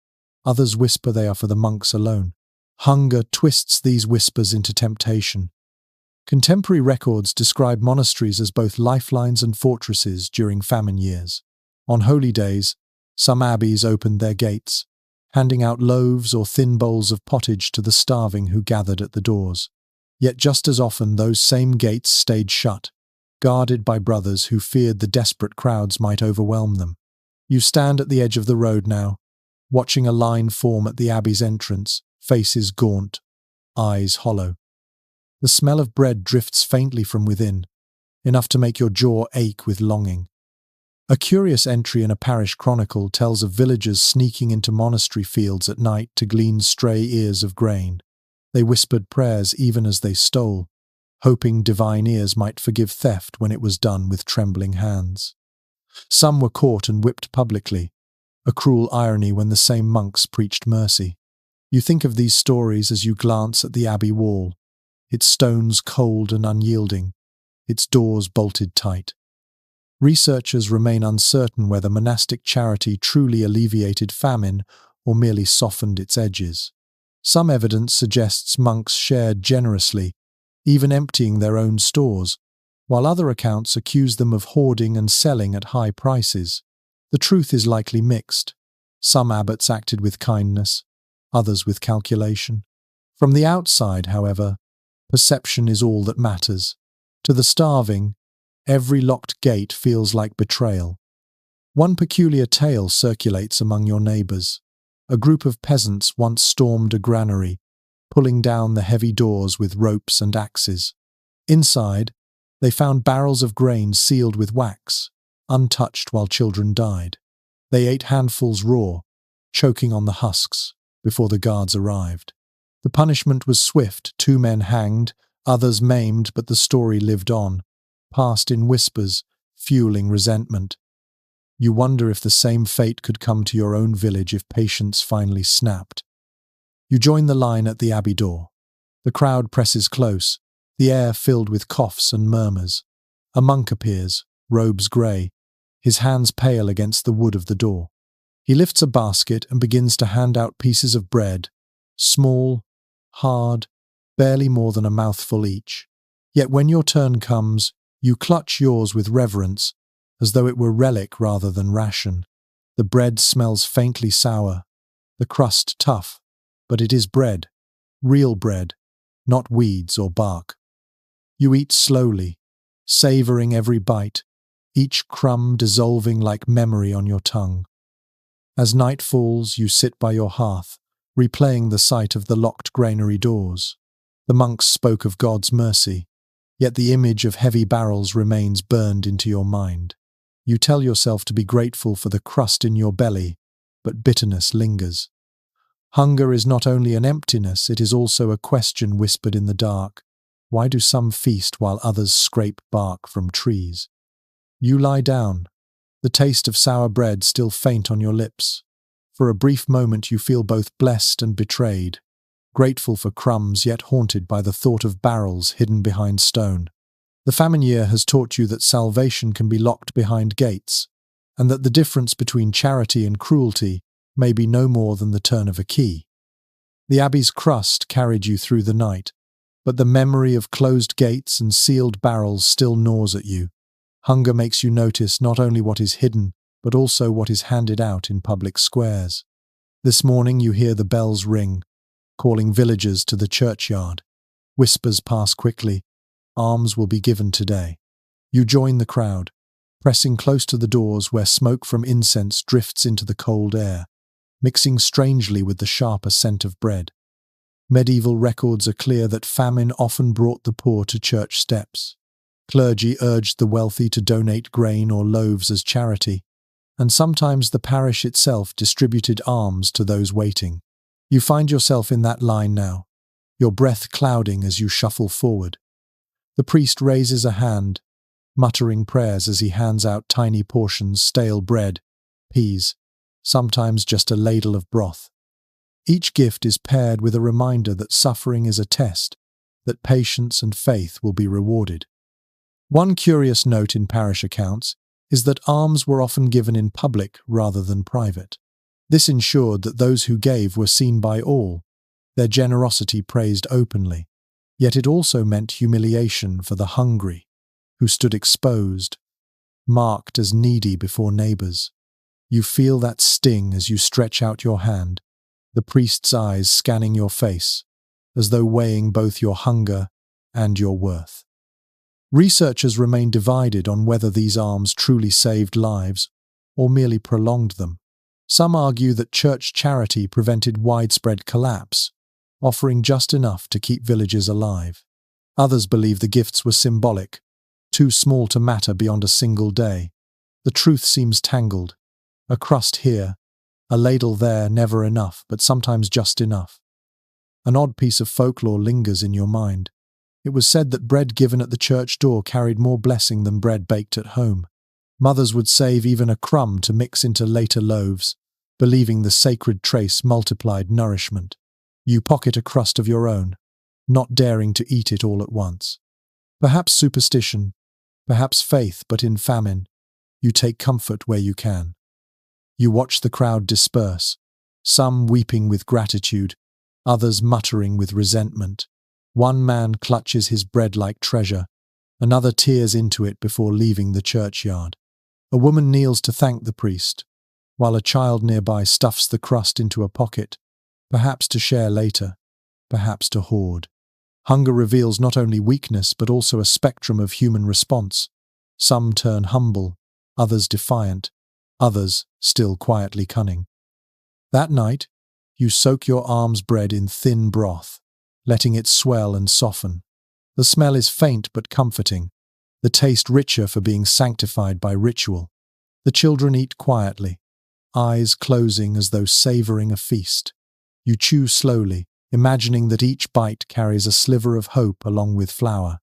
others whisper they are for the monks alone. Hunger twists these whispers into temptation. Contemporary records describe monasteries as both lifelines and fortresses during famine years. On holy days, some abbeys opened their gates, handing out loaves or thin bowls of pottage to the starving who gathered at the doors. Yet just as often those same gates stayed shut, guarded by brothers who feared the desperate crowds might overwhelm them. You stand at the edge of the road now, watching a line form at the abbey's entrance, faces gaunt, eyes hollow. The smell of bread drifts faintly from within, enough to make your jaw ache with longing. A curious entry in a parish chronicle tells of villagers sneaking into monastery fields at night to glean stray ears of grain. They whispered prayers even as they stole, hoping divine ears might forgive theft when it was done with trembling hands. Some were caught and whipped publicly, a cruel irony when the same monks preached mercy. You think of these stories as you glance at the abbey wall, its stones cold and unyielding, its doors bolted tight. Researchers remain uncertain whether monastic charity truly alleviated famine or merely softened its edges. Some evidence suggests monks shared generously, even emptying their own stores, while other accounts accuse them of hoarding and selling at high prices. The truth is likely mixed. Some abbots acted with kindness, others with calculation. From the outside, however, perception is all that matters. To the starving, every locked gate feels like betrayal. One peculiar tale circulates among your neighbours. A group of peasants once stormed a granary, pulling down the heavy doors with ropes and axes. Inside, they found barrels of grain sealed with wax, untouched while children died. They ate handfuls raw, choking on the husks, before the guards arrived. The punishment was swift, 2 men hanged, others maimed, but the story lived on, passed in whispers, fueling resentment. You wonder if the same fate could come to your own village if patience finally snapped. You join the line at the abbey door. The crowd presses close, the air filled with coughs and murmurs. A monk appears, robes grey, his hands pale against the wood of the door. He lifts a basket and begins to hand out pieces of bread, small, hard, barely more than a mouthful each. Yet when your turn comes, you clutch yours with reverence, as though it were relic rather than ration. The bread smells faintly sour, the crust tough, but it is bread, real bread, not weeds or bark. You eat slowly, savouring every bite, each crumb dissolving like memory on your tongue. As night falls, you sit by your hearth, replaying the sight of the locked granary doors. The monks spoke of God's mercy, yet the image of heavy barrels remains burned into your mind. You tell yourself to be grateful for the crust in your belly, but bitterness lingers. Hunger is not only an emptiness, it is also a question whispered in the dark. Why do some feast while others scrape bark from trees? You lie down, the taste of sour bread still faint on your lips. For a brief moment you feel both blessed and betrayed, grateful for crumbs yet haunted by the thought of barrels hidden behind stone. The famine year has taught you that salvation can be locked behind gates, and that the difference between charity and cruelty may be no more than the turn of a key. The abbey's crust carried you through the night, but the memory of closed gates and sealed barrels still gnaws at you. Hunger makes you notice not only what is hidden, but also what is handed out in public squares. This morning you hear the bells ring, calling villagers to the churchyard. Whispers pass quickly. Alms will be given today. You join the crowd, pressing close to the doors where smoke from incense drifts into the cold air, mixing strangely with the sharper scent of bread. Medieval records are clear that famine often brought the poor to church steps. Clergy urged the wealthy to donate grain or loaves as charity, and sometimes the parish itself distributed alms to those waiting. You find yourself in that line now, your breath clouding as you shuffle forward. The priest raises a hand, muttering prayers as he hands out tiny portions, stale bread, peas, sometimes just a ladle of broth. Each gift is paired with a reminder that suffering is a test, that patience and faith will be rewarded. One curious note in parish accounts is that alms were often given in public rather than private. This ensured that those who gave were seen by all, their generosity praised openly. Yet it also meant humiliation for the hungry, who stood exposed, marked as needy before neighbours. You feel that sting as you stretch out your hand, the priest's eyes scanning your face, as though weighing both your hunger and your worth. Researchers remain divided on whether these alms truly saved lives or merely prolonged them. Some argue that church charity prevented widespread collapse, offering just enough to keep villages alive. Others believe the gifts were symbolic, too small to matter beyond a single day. The truth seems tangled. A crust here, a ladle there, never enough, but sometimes just enough. An odd piece of folklore lingers in your mind. It was said that bread given at the church door carried more blessing than bread baked at home. Mothers would save even a crumb to mix into later loaves, believing the sacred trace multiplied nourishment. You pocket a crust of your own, not daring to eat it all at once. Perhaps superstition, perhaps faith, but in famine, you take comfort where you can. You watch the crowd disperse, some weeping with gratitude, others muttering with resentment. One man clutches his bread like treasure, another tears into it before leaving the churchyard. A woman kneels to thank the priest, while a child nearby stuffs the crust into a pocket, perhaps to share later, perhaps to hoard. Hunger reveals not only weakness but also a spectrum of human response. Some turn humble, others defiant, others still quietly cunning. That night, you soak your alms bread in thin broth, letting it swell and soften. The smell is faint but comforting, the taste richer for being sanctified by ritual. The children eat quietly, eyes closing as though savoring a feast. You chew slowly, imagining that each bite carries a sliver of hope along with flour.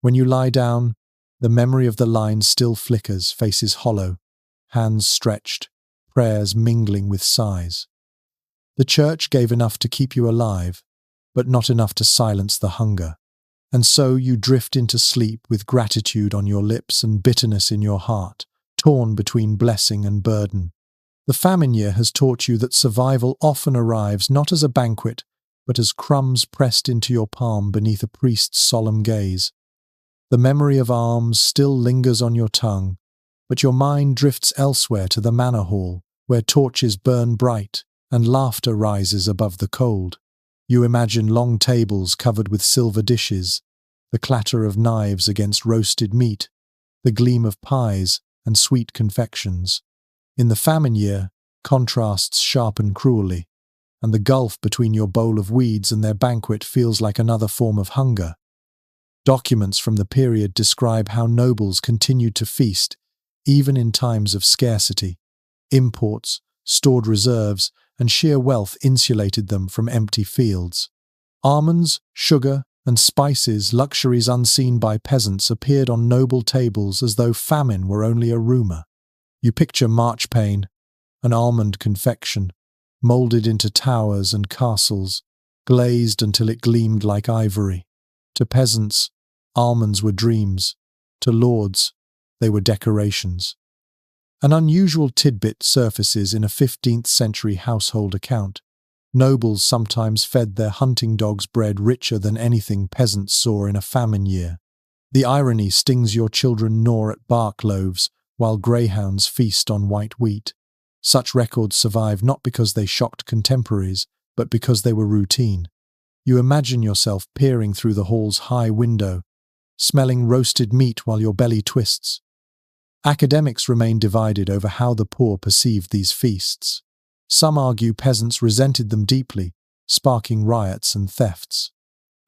When you lie down, the memory of the line still flickers, faces hollow, hands stretched, prayers mingling with sighs. The church gave enough to keep you alive, but not enough to silence the hunger. And so you drift into sleep with gratitude on your lips and bitterness in your heart, torn between blessing and burden. The famine year has taught you that survival often arrives not as a banquet, but as crumbs pressed into your palm beneath a priest's solemn gaze. The memory of alms still lingers on your tongue, but your mind drifts elsewhere to the manor hall, where torches burn bright and laughter rises above the cold. You imagine long tables covered with silver dishes, the clatter of knives against roasted meat, the gleam of pies and sweet confections. In the famine year, contrasts sharpen cruelly, and the gulf between your bowl of weeds and their banquet feels like another form of hunger. Documents from the period describe how nobles continued to feast, even in times of scarcity. Imports, stored reserves, and sheer wealth insulated them from empty fields. Almonds, sugar, and spices, luxuries unseen by peasants, appeared on noble tables as though famine were only a rumor. You picture marchpane, an almond confection, molded into towers and castles, glazed until it gleamed like ivory. To peasants, almonds were dreams. To lords, they were decorations. An unusual tidbit surfaces in a 15th century household account. Nobles sometimes fed their hunting dogs bread richer than anything peasants saw in a famine year. The irony stings. Your children gnaw at bark loaves, while greyhounds feast on white wheat. Such records survive not because they shocked contemporaries, but because they were routine. You imagine yourself peering through the hall's high window, smelling roasted meat while your belly twists. Academics remain divided over how the poor perceived these feasts. Some argue peasants resented them deeply, sparking riots and thefts.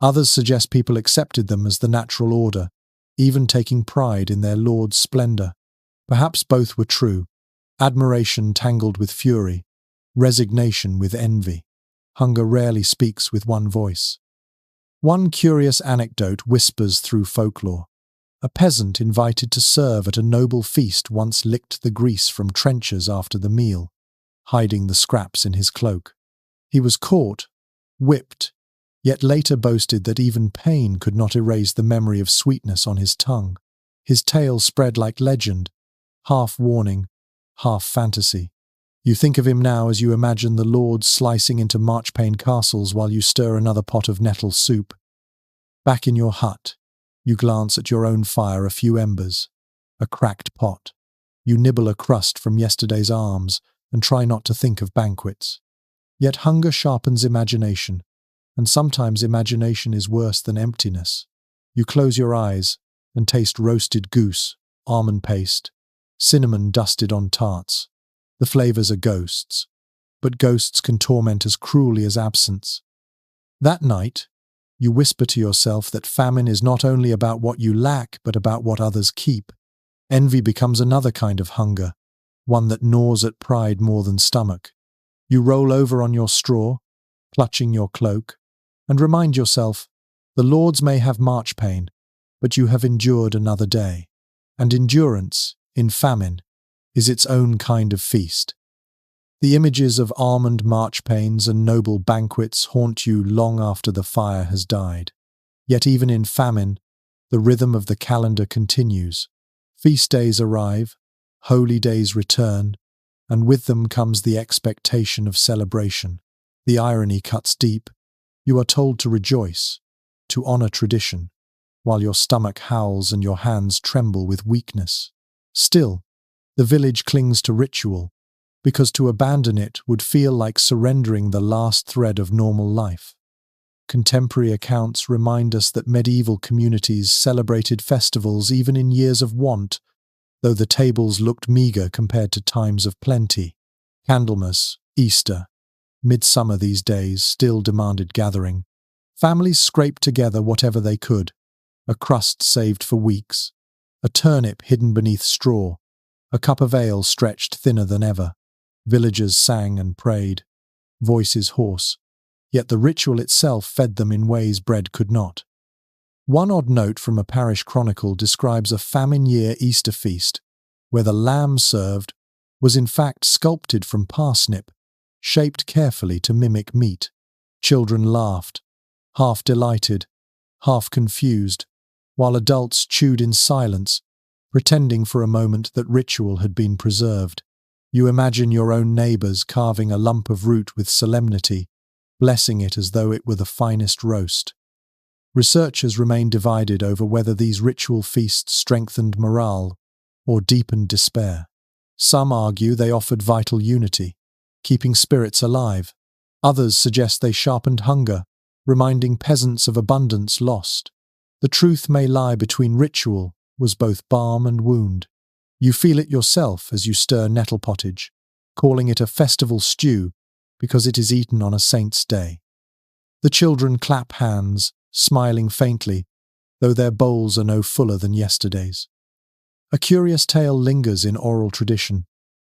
Others suggest people accepted them as the natural order, even taking pride in their lord's splendor. Perhaps both were true. Admiration tangled with fury, resignation with envy. Hunger rarely speaks with one voice. One curious anecdote whispers through folklore. A peasant invited to serve at a noble feast once licked the grease from trenchers after the meal, hiding the scraps in his cloak. He was caught, whipped, yet later boasted that even pain could not erase the memory of sweetness on his tongue. His tale spread like legend, half warning, half fantasy. You think of him now as you imagine the lords slicing into marchpane castles while you stir another pot of nettle soup. Back in your hut, you glance at your own fire, a few embers, a cracked pot. You nibble a crust from yesterday's alms and try not to think of banquets. Yet hunger sharpens imagination, and sometimes imagination is worse than emptiness. You close your eyes and taste roasted goose, almond paste, cinnamon dusted on tarts. The flavors are ghosts, but ghosts can torment as cruelly as absence. That night, you whisper to yourself that famine is not only about what you lack, but about what others keep. Envy becomes another kind of hunger, one that gnaws at pride more than stomach. You roll over on your straw, clutching your cloak, and remind yourself, the lords may have marchpane, but you have endured another day. And endurance, in famine, is its own kind of feast. The images of almond marchpanes and noble banquets haunt you long after the fire has died. Yet even in famine, the rhythm of the calendar continues. Feast days arrive, holy days return, and with them comes the expectation of celebration. The irony cuts deep. You are told to rejoice, to honor tradition, while your stomach howls and your hands tremble with weakness. Still, the village clings to ritual, because to abandon it would feel like surrendering the last thread of normal life. Contemporary accounts remind us that medieval communities celebrated festivals even in years of want, though the tables looked meagre compared to times of plenty. Candlemas, Easter, midsummer these days still demanded gathering. Families scraped together whatever they could, a crust saved for weeks, a turnip hidden beneath straw, a cup of ale stretched thinner than ever. Villagers sang and prayed, voices hoarse, yet the ritual itself fed them in ways bread could not. One odd note from a parish chronicle describes a famine-year Easter feast, where the lamb served was in fact sculpted from parsnip, shaped carefully to mimic meat. Children laughed, half delighted, half confused, while adults chewed in silence, pretending for a moment that ritual had been preserved. You imagine your own neighbours carving a lump of root with solemnity, blessing it as though it were the finest roast. Researchers remain divided over whether these ritual feasts strengthened morale or deepened despair. Some argue they offered vital unity, keeping spirits alive. Others suggest they sharpened hunger, reminding peasants of abundance lost. The truth may lie between ritual was both balm and wound. You feel it yourself as you stir nettle pottage, calling it a festival stew because it is eaten on a saint's day. The children clap hands, smiling faintly, though their bowls are no fuller than yesterday's. A curious tale lingers in oral tradition.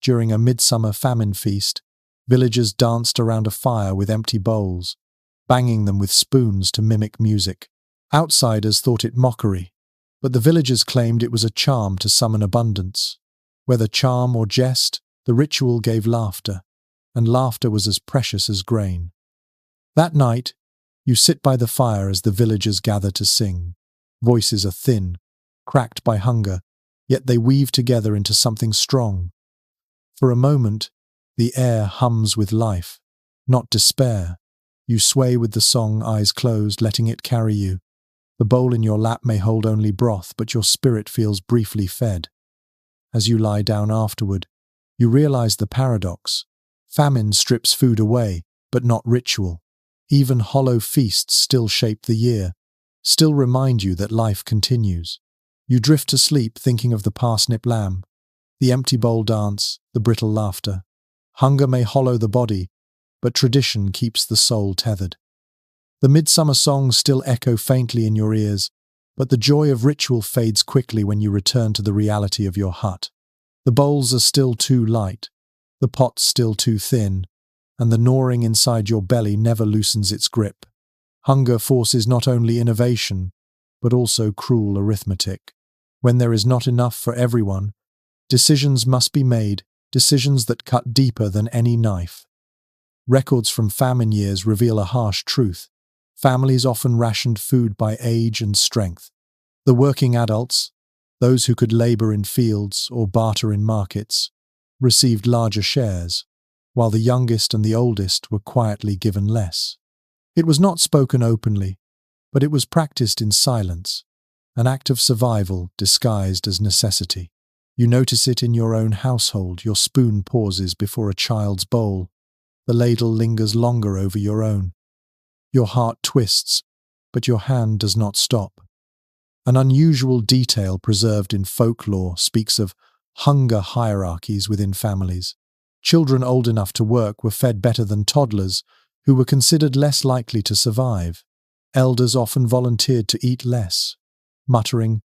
During a midsummer famine feast, villagers danced around a fire with empty bowls, banging them with spoons to mimic music. Outsiders thought it mockery, but the villagers claimed it was a charm to summon abundance. Whether charm or jest, the ritual gave laughter, and laughter was as precious as grain. That night, you sit by the fire as the villagers gather to sing. Voices are thin, cracked by hunger, yet they weave together into something strong. For a moment, the air hums with life, not despair. You sway with the song, eyes closed, letting it carry you. The bowl in your lap may hold only broth, but your spirit feels briefly fed. As you lie down afterward, you realize the paradox. Famine strips food away, but not ritual. Even hollow feasts still shape the year, still remind you that life continues. You drift to sleep thinking of the parsnip lamb, the empty bowl dance, the brittle laughter. Hunger may hollow the body, but tradition keeps the soul tethered. The midsummer songs still echo faintly in your ears, but the joy of ritual fades quickly when you return to the reality of your hut. The bowls are still too light, the pot still too thin, and the gnawing inside your belly never loosens its grip. Hunger forces not only innovation, but also cruel arithmetic. When there is not enough for everyone, decisions must be made, decisions that cut deeper than any knife. Records from famine years reveal a harsh truth. Families often rationed food by age and strength. The working adults, those who could labor in fields or barter in markets, received larger shares, while the youngest and the oldest were quietly given less. It was not spoken openly, but it was practiced in silence, an act of survival disguised as necessity. You notice it in your own household. Your spoon pauses before a child's bowl. The ladle lingers longer over your own. Your heart twists, but your hand does not stop. An unusual detail preserved in folklore speaks of hunger hierarchies within families. Children old enough to work were fed better than toddlers, who were considered less likely to survive. Elders often volunteered to eat less, muttering,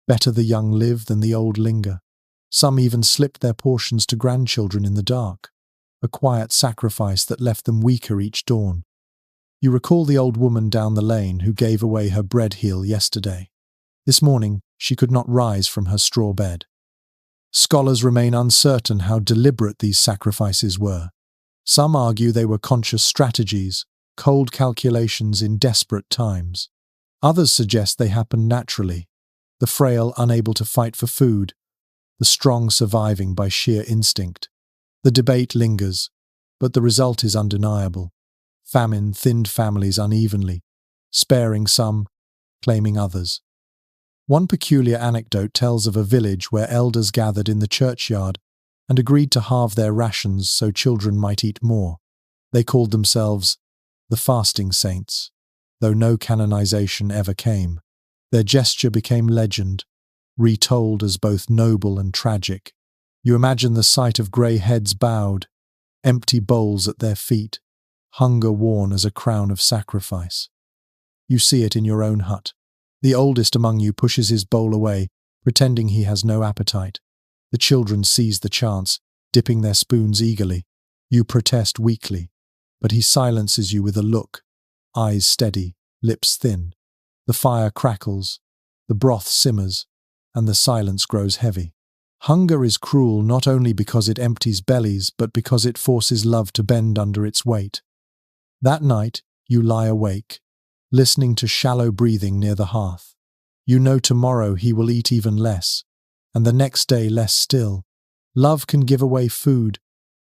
"Better the young live than the old linger." Some even slipped their portions to grandchildren in the dark, a quiet sacrifice that left them weaker each dawn. You recall the old woman down the lane who gave away her bread heel yesterday. This morning, she could not rise from her straw bed. Scholars remain uncertain how deliberate these sacrifices were. Some argue they were conscious strategies, cold calculations in desperate times. Others suggest they happened naturally, the frail unable to fight for food, the strong surviving by sheer instinct. The debate lingers, but the result is undeniable. Famine thinned families unevenly, sparing some, claiming others. One peculiar anecdote tells of a village where elders gathered in the churchyard and agreed to halve their rations so children might eat more. They called themselves the fasting saints, though no canonization ever came. Their gesture became legend, retold as both noble and tragic. You imagine the sight of grey heads bowed, empty bowls at their feet, hunger worn as a crown of sacrifice. You see it in your own hut. The oldest among you pushes his bowl away, pretending he has no appetite. The children seize the chance, dipping their spoons eagerly. You protest weakly, but he silences you with a look, eyes steady, lips thin. The fire crackles, the broth simmers, and the silence grows heavy. Hunger is cruel not only because it empties bellies, but because it forces love to bend under its weight. That night, you lie awake, listening to shallow breathing near the hearth. You know tomorrow he will eat even less, and the next day less still. Love can give away food,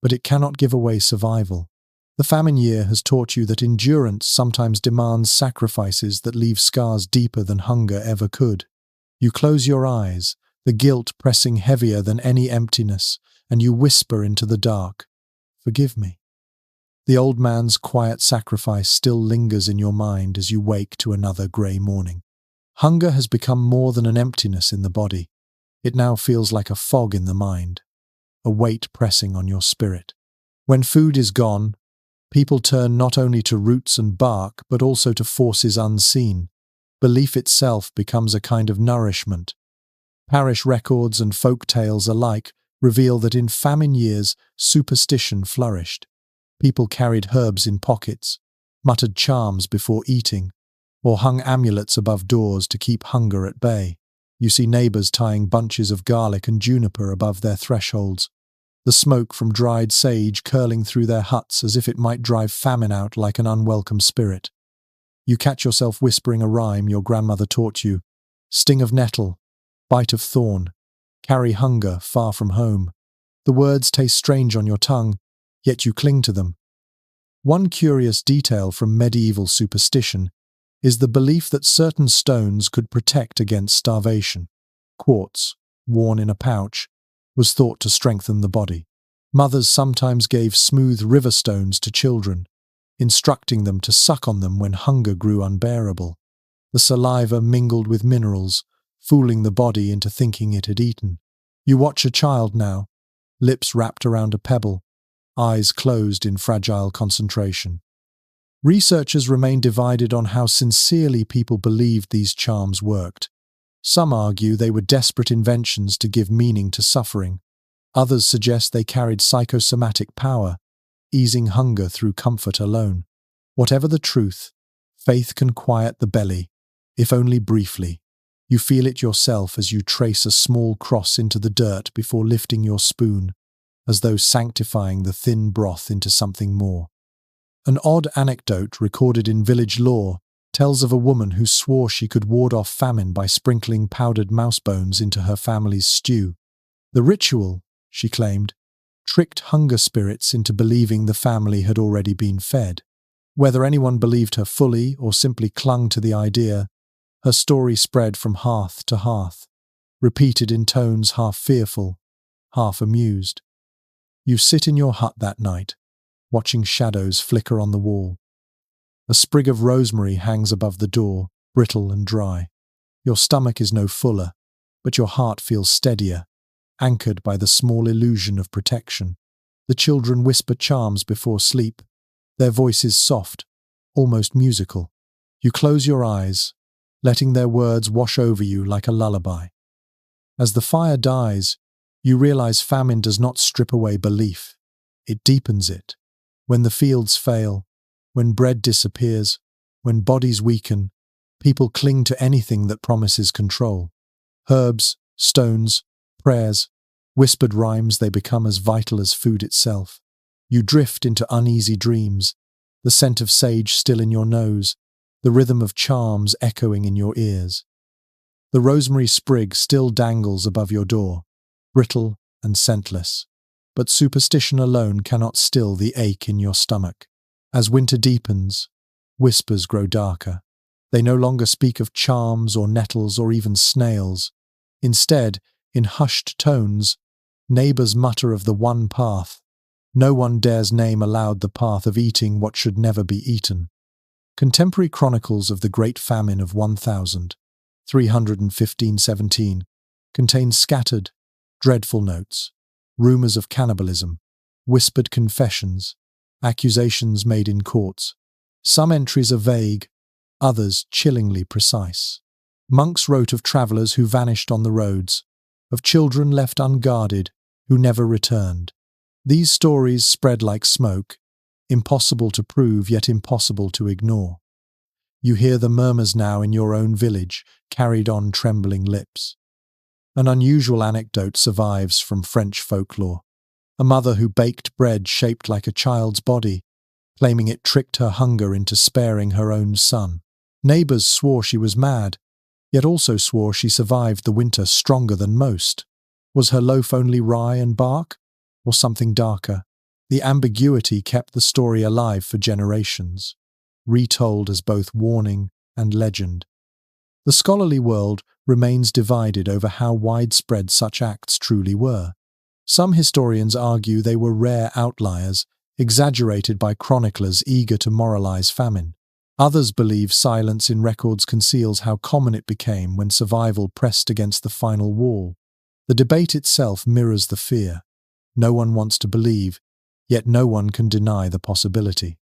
but it cannot give away survival. The famine year has taught you that endurance sometimes demands sacrifices that leave scars deeper than hunger ever could. You close your eyes, the guilt pressing heavier than any emptiness, and you whisper into the dark, "Forgive me." The old man's quiet sacrifice still lingers in your mind as you wake to another grey morning. Hunger has become more than an emptiness in the body. It now feels like a fog in the mind, a weight pressing on your spirit. When food is gone, people turn not only to roots and bark, but also to forces unseen. Belief itself becomes a kind of nourishment. Parish records and folk tales alike reveal that in famine years, superstition flourished. People carried herbs in pockets, muttered charms before eating, or hung amulets above doors to keep hunger at bay. You see neighbours tying bunches of garlic and juniper above their thresholds, the smoke from dried sage curling through their huts as if it might drive famine out like an unwelcome spirit. You catch yourself whispering a rhyme your grandmother taught you: sting of nettle, bite of thorn, carry hunger far from home. The words taste strange on your tongue, yet you cling to them. One curious detail from medieval superstition is the belief that certain stones could protect against starvation. Quartz, worn in a pouch, was thought to strengthen the body. Mothers sometimes gave smooth river stones to children, instructing them to suck on them when hunger grew unbearable. The saliva mingled with minerals, fooling the body into thinking it had eaten. You watch a child now, lips wrapped around a pebble, eyes closed in fragile concentration. Researchers remain divided on how sincerely people believed these charms worked. Some argue they were desperate inventions to give meaning to suffering. Others suggest they carried psychosomatic power, easing hunger through comfort alone. Whatever the truth, faith can quiet the belly, if only briefly. You feel it yourself as you trace a small cross into the dirt before lifting your spoon, as though sanctifying the thin broth into something more. An odd anecdote recorded in village lore tells of a woman who swore she could ward off famine by sprinkling powdered mouse bones into her family's stew. The ritual, she claimed, tricked hunger spirits into believing the family had already been fed. Whether anyone believed her fully or simply clung to the idea, her story spread from hearth to hearth, repeated in tones half fearful, half amused. You sit in your hut that night, watching shadows flicker on the wall. A sprig of rosemary hangs above the door, brittle and dry. Your stomach is no fuller, but your heart feels steadier, anchored by the small illusion of protection. The children whisper charms before sleep, their voices soft, almost musical. You close your eyes, letting their words wash over you like a lullaby. As the fire dies, you realize famine does not strip away belief. It deepens it. When the fields fail, when bread disappears, when bodies weaken, people cling to anything that promises control. Herbs, stones, prayers, whispered rhymes, they become as vital as food itself. You drift into uneasy dreams, the scent of sage still in your nose, the rhythm of charms echoing in your ears. The rosemary sprig still dangles above your door, brittle and scentless, but superstition alone cannot still the ache in your stomach. As winter deepens, whispers grow darker. They no longer speak of charms or nettles or even snails. Instead, in hushed tones, neighbours mutter of the one path. No one dares name aloud the path of eating what should never be eaten. Contemporary chronicles of the Great Famine of 1315-17 contain scattered, dreadful notes, rumours of cannibalism, whispered confessions, accusations made in courts. Some entries are vague, others chillingly precise. Monks wrote of travellers who vanished on the roads, of children left unguarded who never returned. These stories spread like smoke, impossible to prove yet impossible to ignore. You hear the murmurs now in your own village, carried on trembling lips. An unusual anecdote survives from French folklore. A mother who baked bread shaped like a child's body, claiming it tricked her hunger into sparing her own son. Neighbours swore she was mad, yet also swore she survived the winter stronger than most. Was her loaf only rye and bark, or something darker? The ambiguity kept the story alive for generations, retold as both warning and legend. The scholarly world remains divided over how widespread such acts truly were. Some historians argue they were rare outliers, exaggerated by chroniclers eager to moralize famine. Others believe silence in records conceals how common it became when survival pressed against the final wall. The debate itself mirrors the fear. No one wants to believe, yet no one can deny the possibility.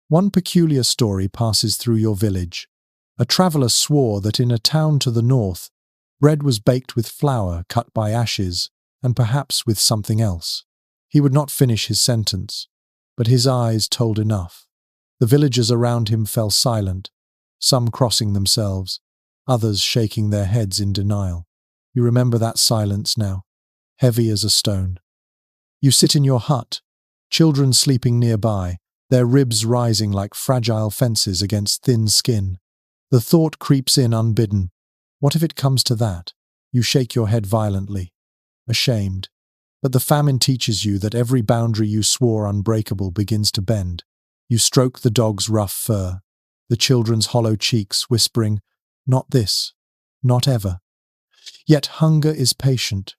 One peculiar story passes through your village. A traveller swore that in a town to the north, bread was baked with flour cut by ashes, and perhaps with something else. He would not finish his sentence, but his eyes told enough. The villagers around him fell silent, some crossing themselves, others shaking their heads in denial. You remember that silence now, heavy as a stone. You sit in your hut, children sleeping nearby, their ribs rising like fragile fences against thin skin. The thought creeps in unbidden. What if it comes to that? You shake your head violently, ashamed. But the famine teaches you that every boundary you swore unbreakable begins to bend. You stroke the dog's rough fur, the children's hollow cheeks, whispering, "Not this, not ever." Yet hunger is patient,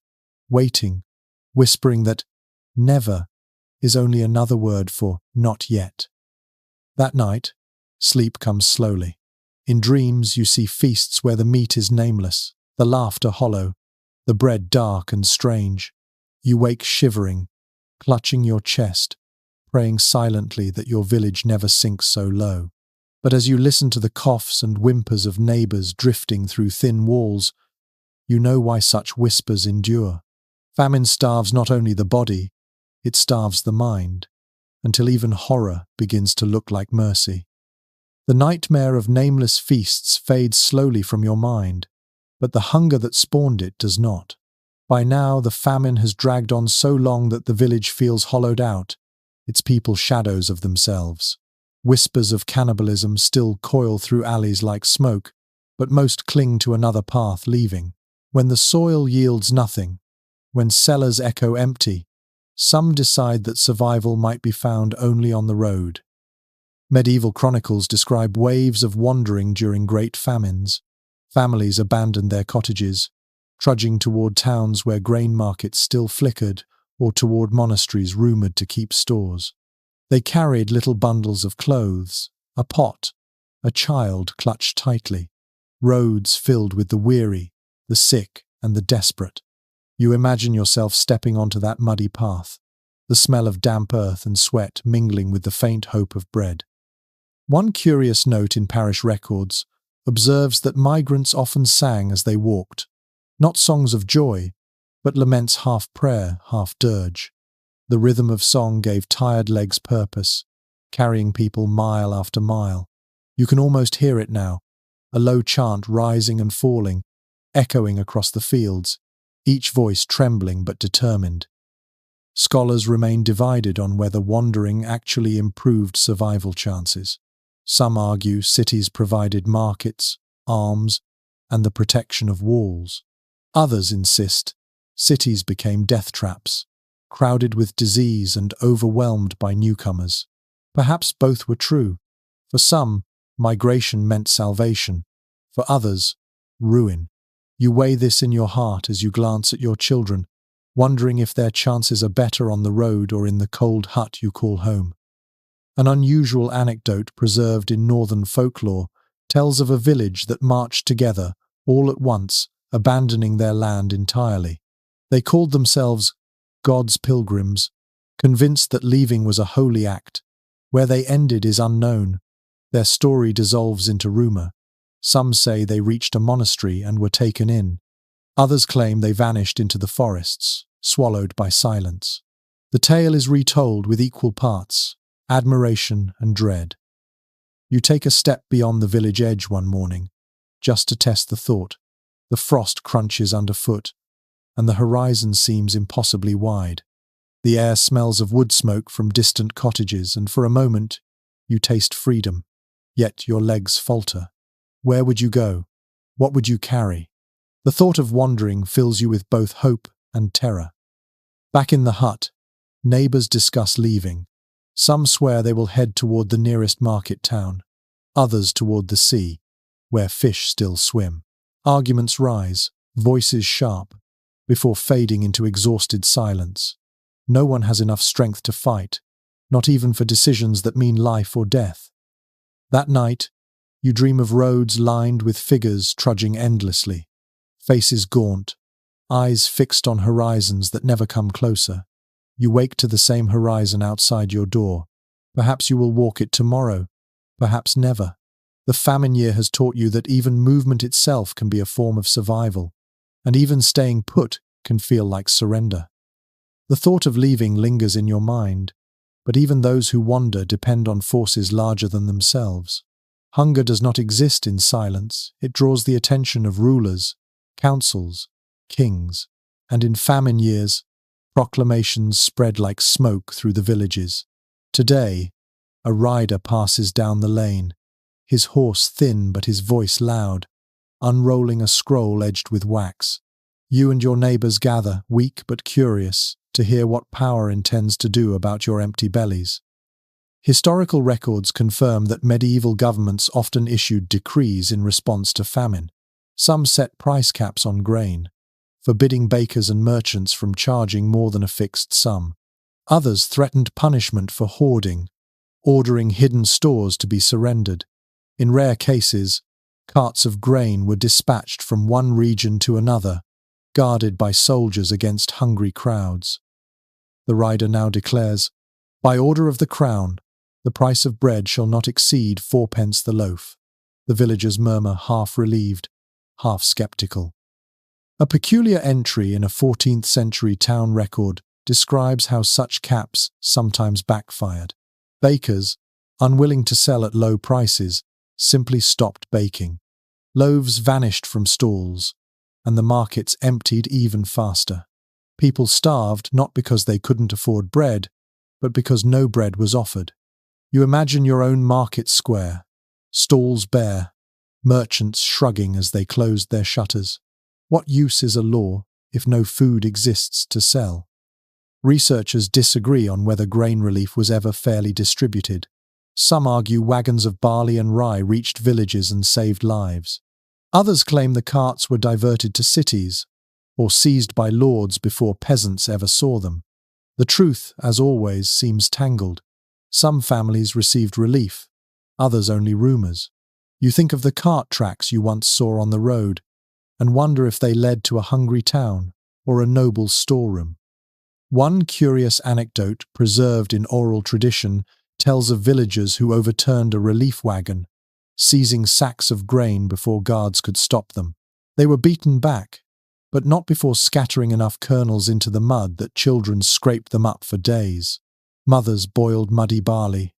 waiting, whispering that "never" is only another word for "not yet." That night, sleep comes slowly. In dreams you see feasts where the meat is nameless, the laughter hollow, the bread dark and strange. You wake shivering, clutching your chest, praying silently that your village never sinks so low. But as you listen to the coughs and whimpers of neighbours drifting through thin walls, you know why such whispers endure. Famine starves not only the body, it starves the mind, until even horror begins to look like mercy. The nightmare of nameless feasts fades slowly from your mind, but the hunger that spawned it does not. By now the famine has dragged on so long that the village feels hollowed out, its people shadows of themselves. Whispers of cannibalism still coil through alleys like smoke, but most cling to another path, leaving. When the soil yields nothing, when cellars echo empty, some decide that survival might be found only on the road. Medieval chronicles describe waves of wandering during great famines. Families abandoned their cottages, trudging toward towns where grain markets still flickered, or toward monasteries rumoured to keep stores. They carried little bundles of clothes, a pot, a child clutched tightly, roads filled with the weary, the sick, and the desperate. You imagine yourself stepping onto that muddy path, the smell of damp earth and sweat mingling with the faint hope of bread. One curious note in parish records observes that migrants often sang as they walked, not songs of joy, but laments half prayer, half dirge. The rhythm of song gave tired legs purpose, carrying people mile after mile. You can almost hear it now, a low chant rising and falling, echoing across the fields, each voice trembling but determined. Scholars remain divided on whether wandering actually improved survival chances. Some argue cities provided markets, arms, and the protection of walls. Others insist cities became death traps, crowded with disease and overwhelmed by newcomers. Perhaps both were true. For some, migration meant salvation. For others, ruin. You weigh this in your heart as you glance at your children, wondering if their chances are better on the road or in the cold hut you call home. An unusual anecdote preserved in northern folklore tells of a village that marched together, all at once, abandoning their land entirely. They called themselves God's pilgrims, convinced that leaving was a holy act. Where they ended is unknown. Their story dissolves into rumor. Some say they reached a monastery and were taken in. Others claim they vanished into the forests, swallowed by silence. The tale is retold with equal parts, admiration and dread. You take a step beyond the village edge one morning, just to test the thought. The frost crunches underfoot, and the horizon seems impossibly wide. The air smells of wood smoke from distant cottages, and for a moment you taste freedom. Yet your legs falter. Where would you go? What would you carry? The thought of wandering fills you with both hope and terror. Back in the hut, neighbors discuss leaving. Some swear they will head toward the nearest market town, others toward the sea, where fish still swim. Arguments rise, voices sharp, before fading into exhausted silence. No one has enough strength to fight, not even for decisions that mean life or death. That night, you dream of roads lined with figures trudging endlessly, faces gaunt, eyes fixed on horizons that never come closer. You wake to the same horizon outside your door. Perhaps you will walk it tomorrow, perhaps never. The famine year has taught you that even movement itself can be a form of survival, and even staying put can feel like surrender. The thought of leaving lingers in your mind, but even those who wander depend on forces larger than themselves. Hunger does not exist in silence. It draws the attention of rulers, councils, kings, and in famine years, proclamations spread like smoke through the villages. Today, a rider passes down the lane, his horse thin but his voice loud, unrolling a scroll edged with wax. You and your neighbors gather, weak but curious, to hear what power intends to do about your empty bellies. Historical records confirm that medieval governments often issued decrees in response to famine. Some set price caps on grain, forbidding bakers and merchants from charging more than a fixed sum. Others threatened punishment for hoarding, ordering hidden stores to be surrendered. In rare cases, carts of grain were dispatched from one region to another, guarded by soldiers against hungry crowds. The rider now declares, "By order of the crown, the price of bread shall not exceed 4 pence the loaf." The villagers murmur, half relieved, half skeptical. A peculiar entry in a 14th century town record describes how such caps sometimes backfired. Bakers, unwilling to sell at low prices, simply stopped baking. Loaves vanished from stalls, and the markets emptied even faster. People starved not because they couldn't afford bread, but because no bread was offered. You imagine your own market square, stalls bare, merchants shrugging as they closed their shutters. What use is a law if no food exists to sell? Researchers disagree on whether grain relief was ever fairly distributed. Some argue wagons of barley and rye reached villages and saved lives. Others claim the carts were diverted to cities, or seized by lords before peasants ever saw them. The truth, as always, seems tangled. Some families received relief, others only rumors. You think of the cart tracks you once saw on the road, and wonder if they led to a hungry town or a noble storeroom. One curious anecdote preserved in oral tradition tells of villagers who overturned a relief wagon, seizing sacks of grain before guards could stop them. They were beaten back, but not before scattering enough kernels into the mud that children scraped them up for days. Mothers boiled muddy barley,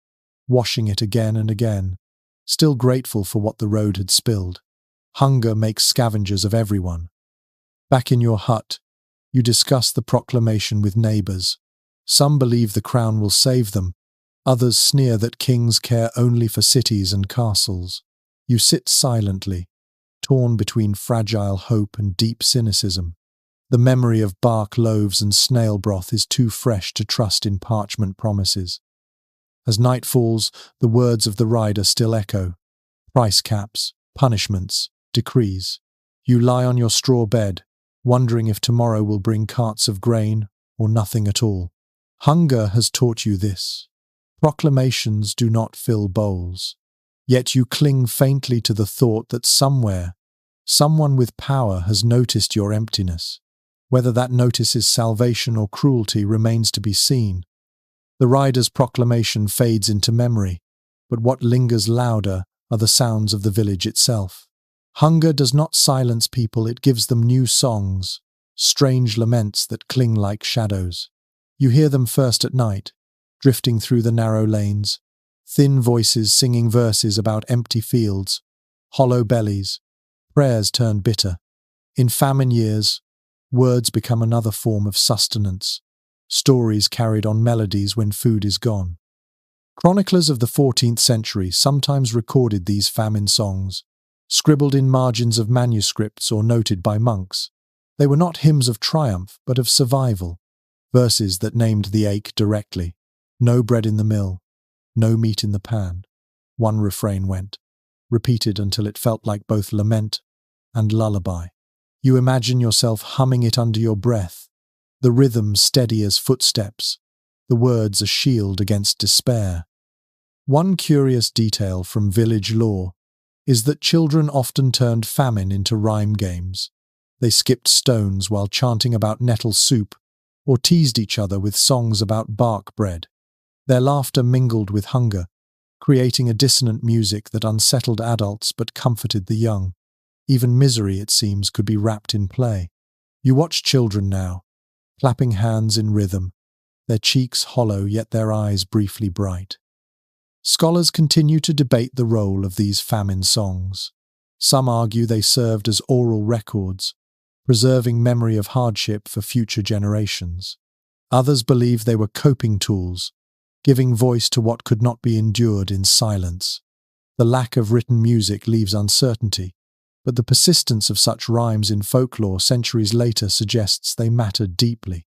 washing it again and again, still grateful for what the road had spilled. Hunger makes scavengers of everyone. Back in your hut, you discuss the proclamation with neighbors, Some believe the crown will save them. Others sneer that kings care only for cities and castles. You sit silently, torn between fragile hope and deep cynicism. The memory of bark loaves and snail broth is too fresh to trust in parchment promises. As night falls, the words of the rider still echo. Price caps, punishments, decrees. You lie on your straw bed, wondering if tomorrow will bring carts of grain or nothing at all. Hunger has taught you this. Proclamations do not fill bowls. Yet you cling faintly to the thought that somewhere, someone with power has noticed your emptiness. Whether that notice is salvation or cruelty remains to be seen. The rider's proclamation fades into memory, but what lingers louder are the sounds of the village itself. Hunger does not silence people, it gives them new songs, strange laments that cling like shadows. You hear them first at night, drifting through the narrow lanes, thin voices singing verses about empty fields, hollow bellies, prayers turn bitter. In famine years, words become another form of sustenance, stories carried on melodies when food is gone. Chroniclers of the 14th century sometimes recorded these famine songs, scribbled in margins of manuscripts or noted by monks. They were not hymns of triumph, but of survival, verses that named the ache directly. No bread in the mill, no meat in the pan. One refrain went, repeated until it felt like both lament and lullaby. You imagine yourself humming it under your breath, the rhythm steady as footsteps, the words a shield against despair. One curious detail from village lore is that children often turned famine into rhyme games. They skipped stones while chanting about nettle soup, or teased each other with songs about bark bread. Their laughter mingled with hunger, creating a dissonant music that unsettled adults but comforted the young. Even misery, it seems, could be wrapped in play. You watch children now, clapping hands in rhythm, their cheeks hollow yet their eyes briefly bright. Scholars continue to debate the role of these famine songs. Some argue they served as oral records, preserving memory of hardship for future generations. Others believe they were coping tools, giving voice to what could not be endured in silence. The lack of written music leaves uncertainty, but the persistence of such rhymes in folklore centuries later suggests they mattered deeply.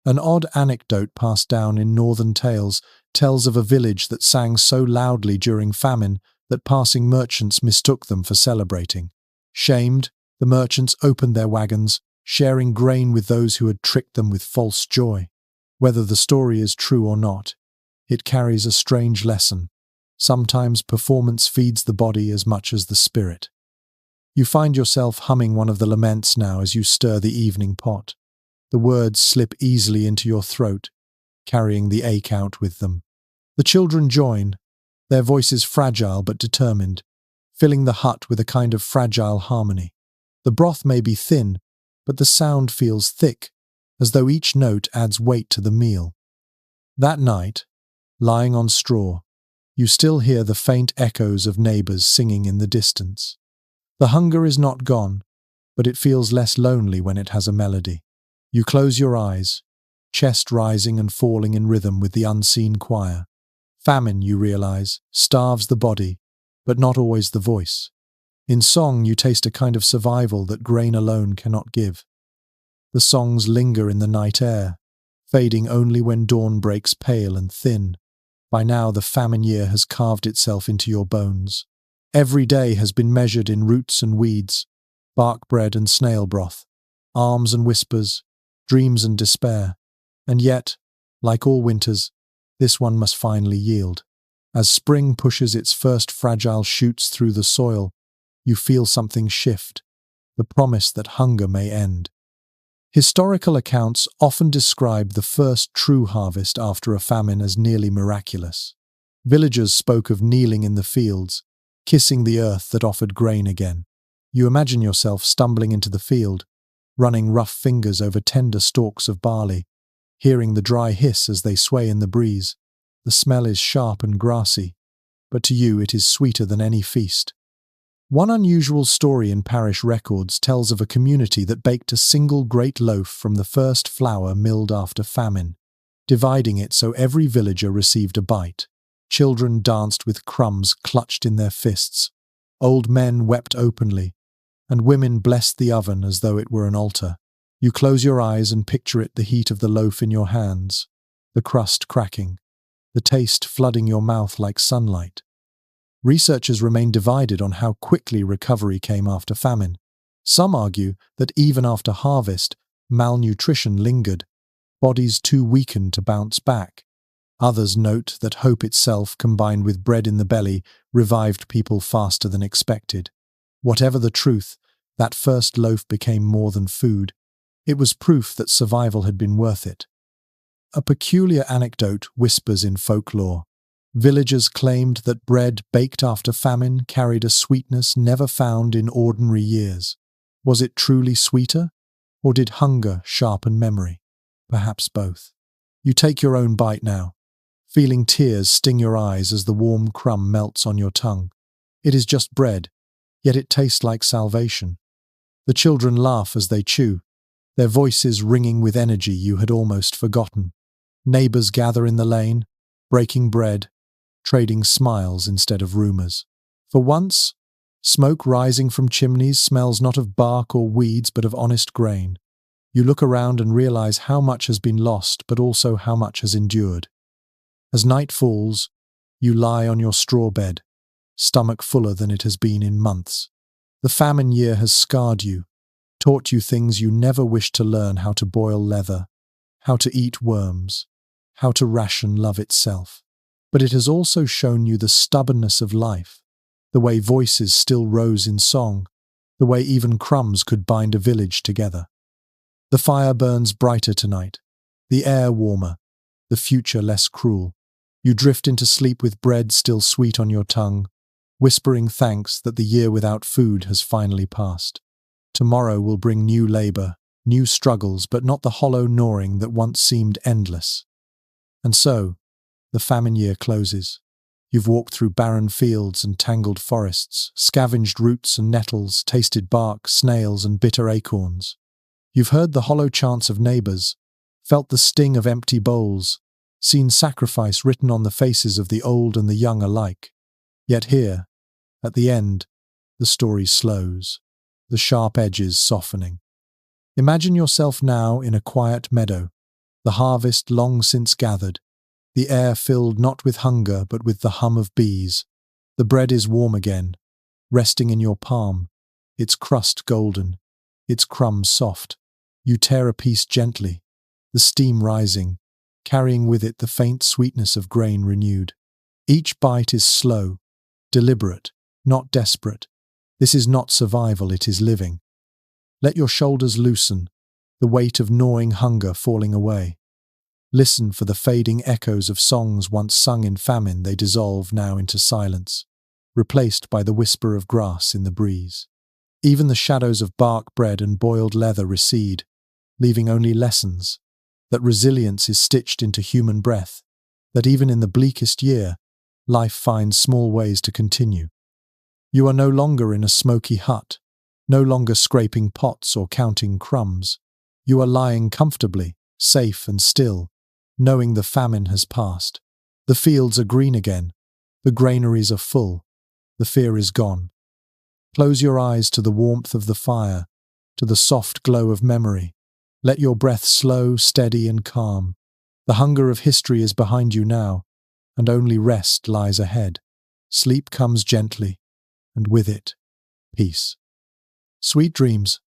An odd anecdote passed down in northern tales tells of a village that sang so loudly during famine that passing merchants mistook them for celebrating. Shamed, the merchants opened their wagons, sharing grain with those who had tricked them with false joy. Whether the story is true or not, it carries a strange lesson. Sometimes performance feeds the body as much as the spirit. You find yourself humming one of the laments now as you stir the evening pot. The words slip easily into your throat, carrying the ache out with them. The children join, their voices fragile but determined, filling the hut with a kind of fragile harmony. The broth may be thin, but the sound feels thick, as though each note adds weight to the meal. That night, lying on straw, you still hear the faint echoes of neighbors singing in the distance. The hunger is not gone, but it feels less lonely when it has a melody. You close your eyes, chest rising and falling in rhythm with the unseen choir. Famine, you realize, starves the body, but not always the voice. In song, you taste a kind of survival that grain alone cannot give. The songs linger in the night air, fading only when dawn breaks pale and thin. By now, the famine year has carved itself into your bones. Every day has been measured in roots and weeds, bark bread and snail broth, arms and whispers, dreams and despair. And yet, like all winters, this one must finally yield. As spring pushes its first fragile shoots through the soil, you feel something shift, the promise that hunger may end. Historical accounts often describe the first true harvest after a famine as nearly miraculous. Villagers spoke of kneeling in the fields, kissing the earth that offered grain again. You imagine yourself stumbling into the field, running rough fingers over tender stalks of barley, hearing the dry hiss as they sway in the breeze. The smell is sharp and grassy, but to you it is sweeter than any feast. One unusual story in parish records tells of a community that baked a single great loaf from the first flour milled after famine, dividing it so every villager received a bite. Children danced with crumbs clutched in their fists. Old men wept openly, and women blessed the oven as though it were an altar. You close your eyes and picture it, the heat of the loaf in your hands, the crust cracking, the taste flooding your mouth like sunlight. Researchers remain divided on how quickly recovery came after famine. Some argue that even after harvest, malnutrition lingered, bodies too weakened to bounce back. Others note that hope itself, combined with bread in the belly, revived people faster than expected. Whatever the truth, that first loaf became more than food. It was proof that survival had been worth it. A peculiar anecdote whispers in folklore. Villagers claimed that bread baked after famine carried a sweetness never found in ordinary years. Was it truly sweeter, or did hunger sharpen memory? Perhaps both. You take your own bite now, feeling tears sting your eyes as the warm crumb melts on your tongue. It is just bread, yet it tastes like salvation. The children laugh as they chew, their voices ringing with energy you had almost forgotten. Neighbors gather in the lane, breaking bread, trading smiles instead of rumors. For once, smoke rising from chimneys smells not of bark or weeds but of honest grain. You look around and realize how much has been lost, but also how much has endured. As night falls, you lie on your straw bed, stomach fuller than it has been in months. The famine year has scarred you, taught you things you never wished to learn: how to boil leather, how to eat worms, how to ration love itself. But it has also shown you the stubbornness of life, the way voices still rose in song, the way even crumbs could bind a village together. The fire burns brighter tonight, the air warmer, the future less cruel. You drift into sleep with bread still sweet on your tongue, whispering thanks that the year without food has finally passed. Tomorrow will bring new labor, new struggles, but not the hollow gnawing that once seemed endless. And so, the famine year closes. You've walked through barren fields and tangled forests, scavenged roots and nettles, tasted bark, snails, and bitter acorns. You've heard the hollow chants of neighbors, felt the sting of empty bowls, seen sacrifice written on the faces of the old and the young alike. Yet here, at the end, the story slows, the sharp edges softening. Imagine yourself now in a quiet meadow, the harvest long since gathered, the air filled not with hunger but with the hum of bees. The bread is warm again, resting in your palm, its crust golden, its crumbs soft. You tear a piece gently, the steam rising, carrying with it the faint sweetness of grain renewed. Each bite is slow, deliberate, not desperate. This is not survival, it is living. Let your shoulders loosen, the weight of gnawing hunger falling away. Listen for the fading echoes of songs once sung in famine. They dissolve now into silence, replaced by the whisper of grass in the breeze. Even the shadows of bark bread and boiled leather recede, leaving only lessons, that resilience is stitched into human breath, that even in the bleakest year, life finds small ways to continue. You are no longer in a smoky hut, no longer scraping pots or counting crumbs. You are lying comfortably, safe and still, knowing the famine has passed. The fields are green again, the granaries are full, the fear is gone. Close your eyes to the warmth of the fire, to the soft glow of memory. Let your breath slow, steady and calm. The hunger of history is behind you now, and only rest lies ahead. Sleep comes gently, and with it, peace. Sweet dreams.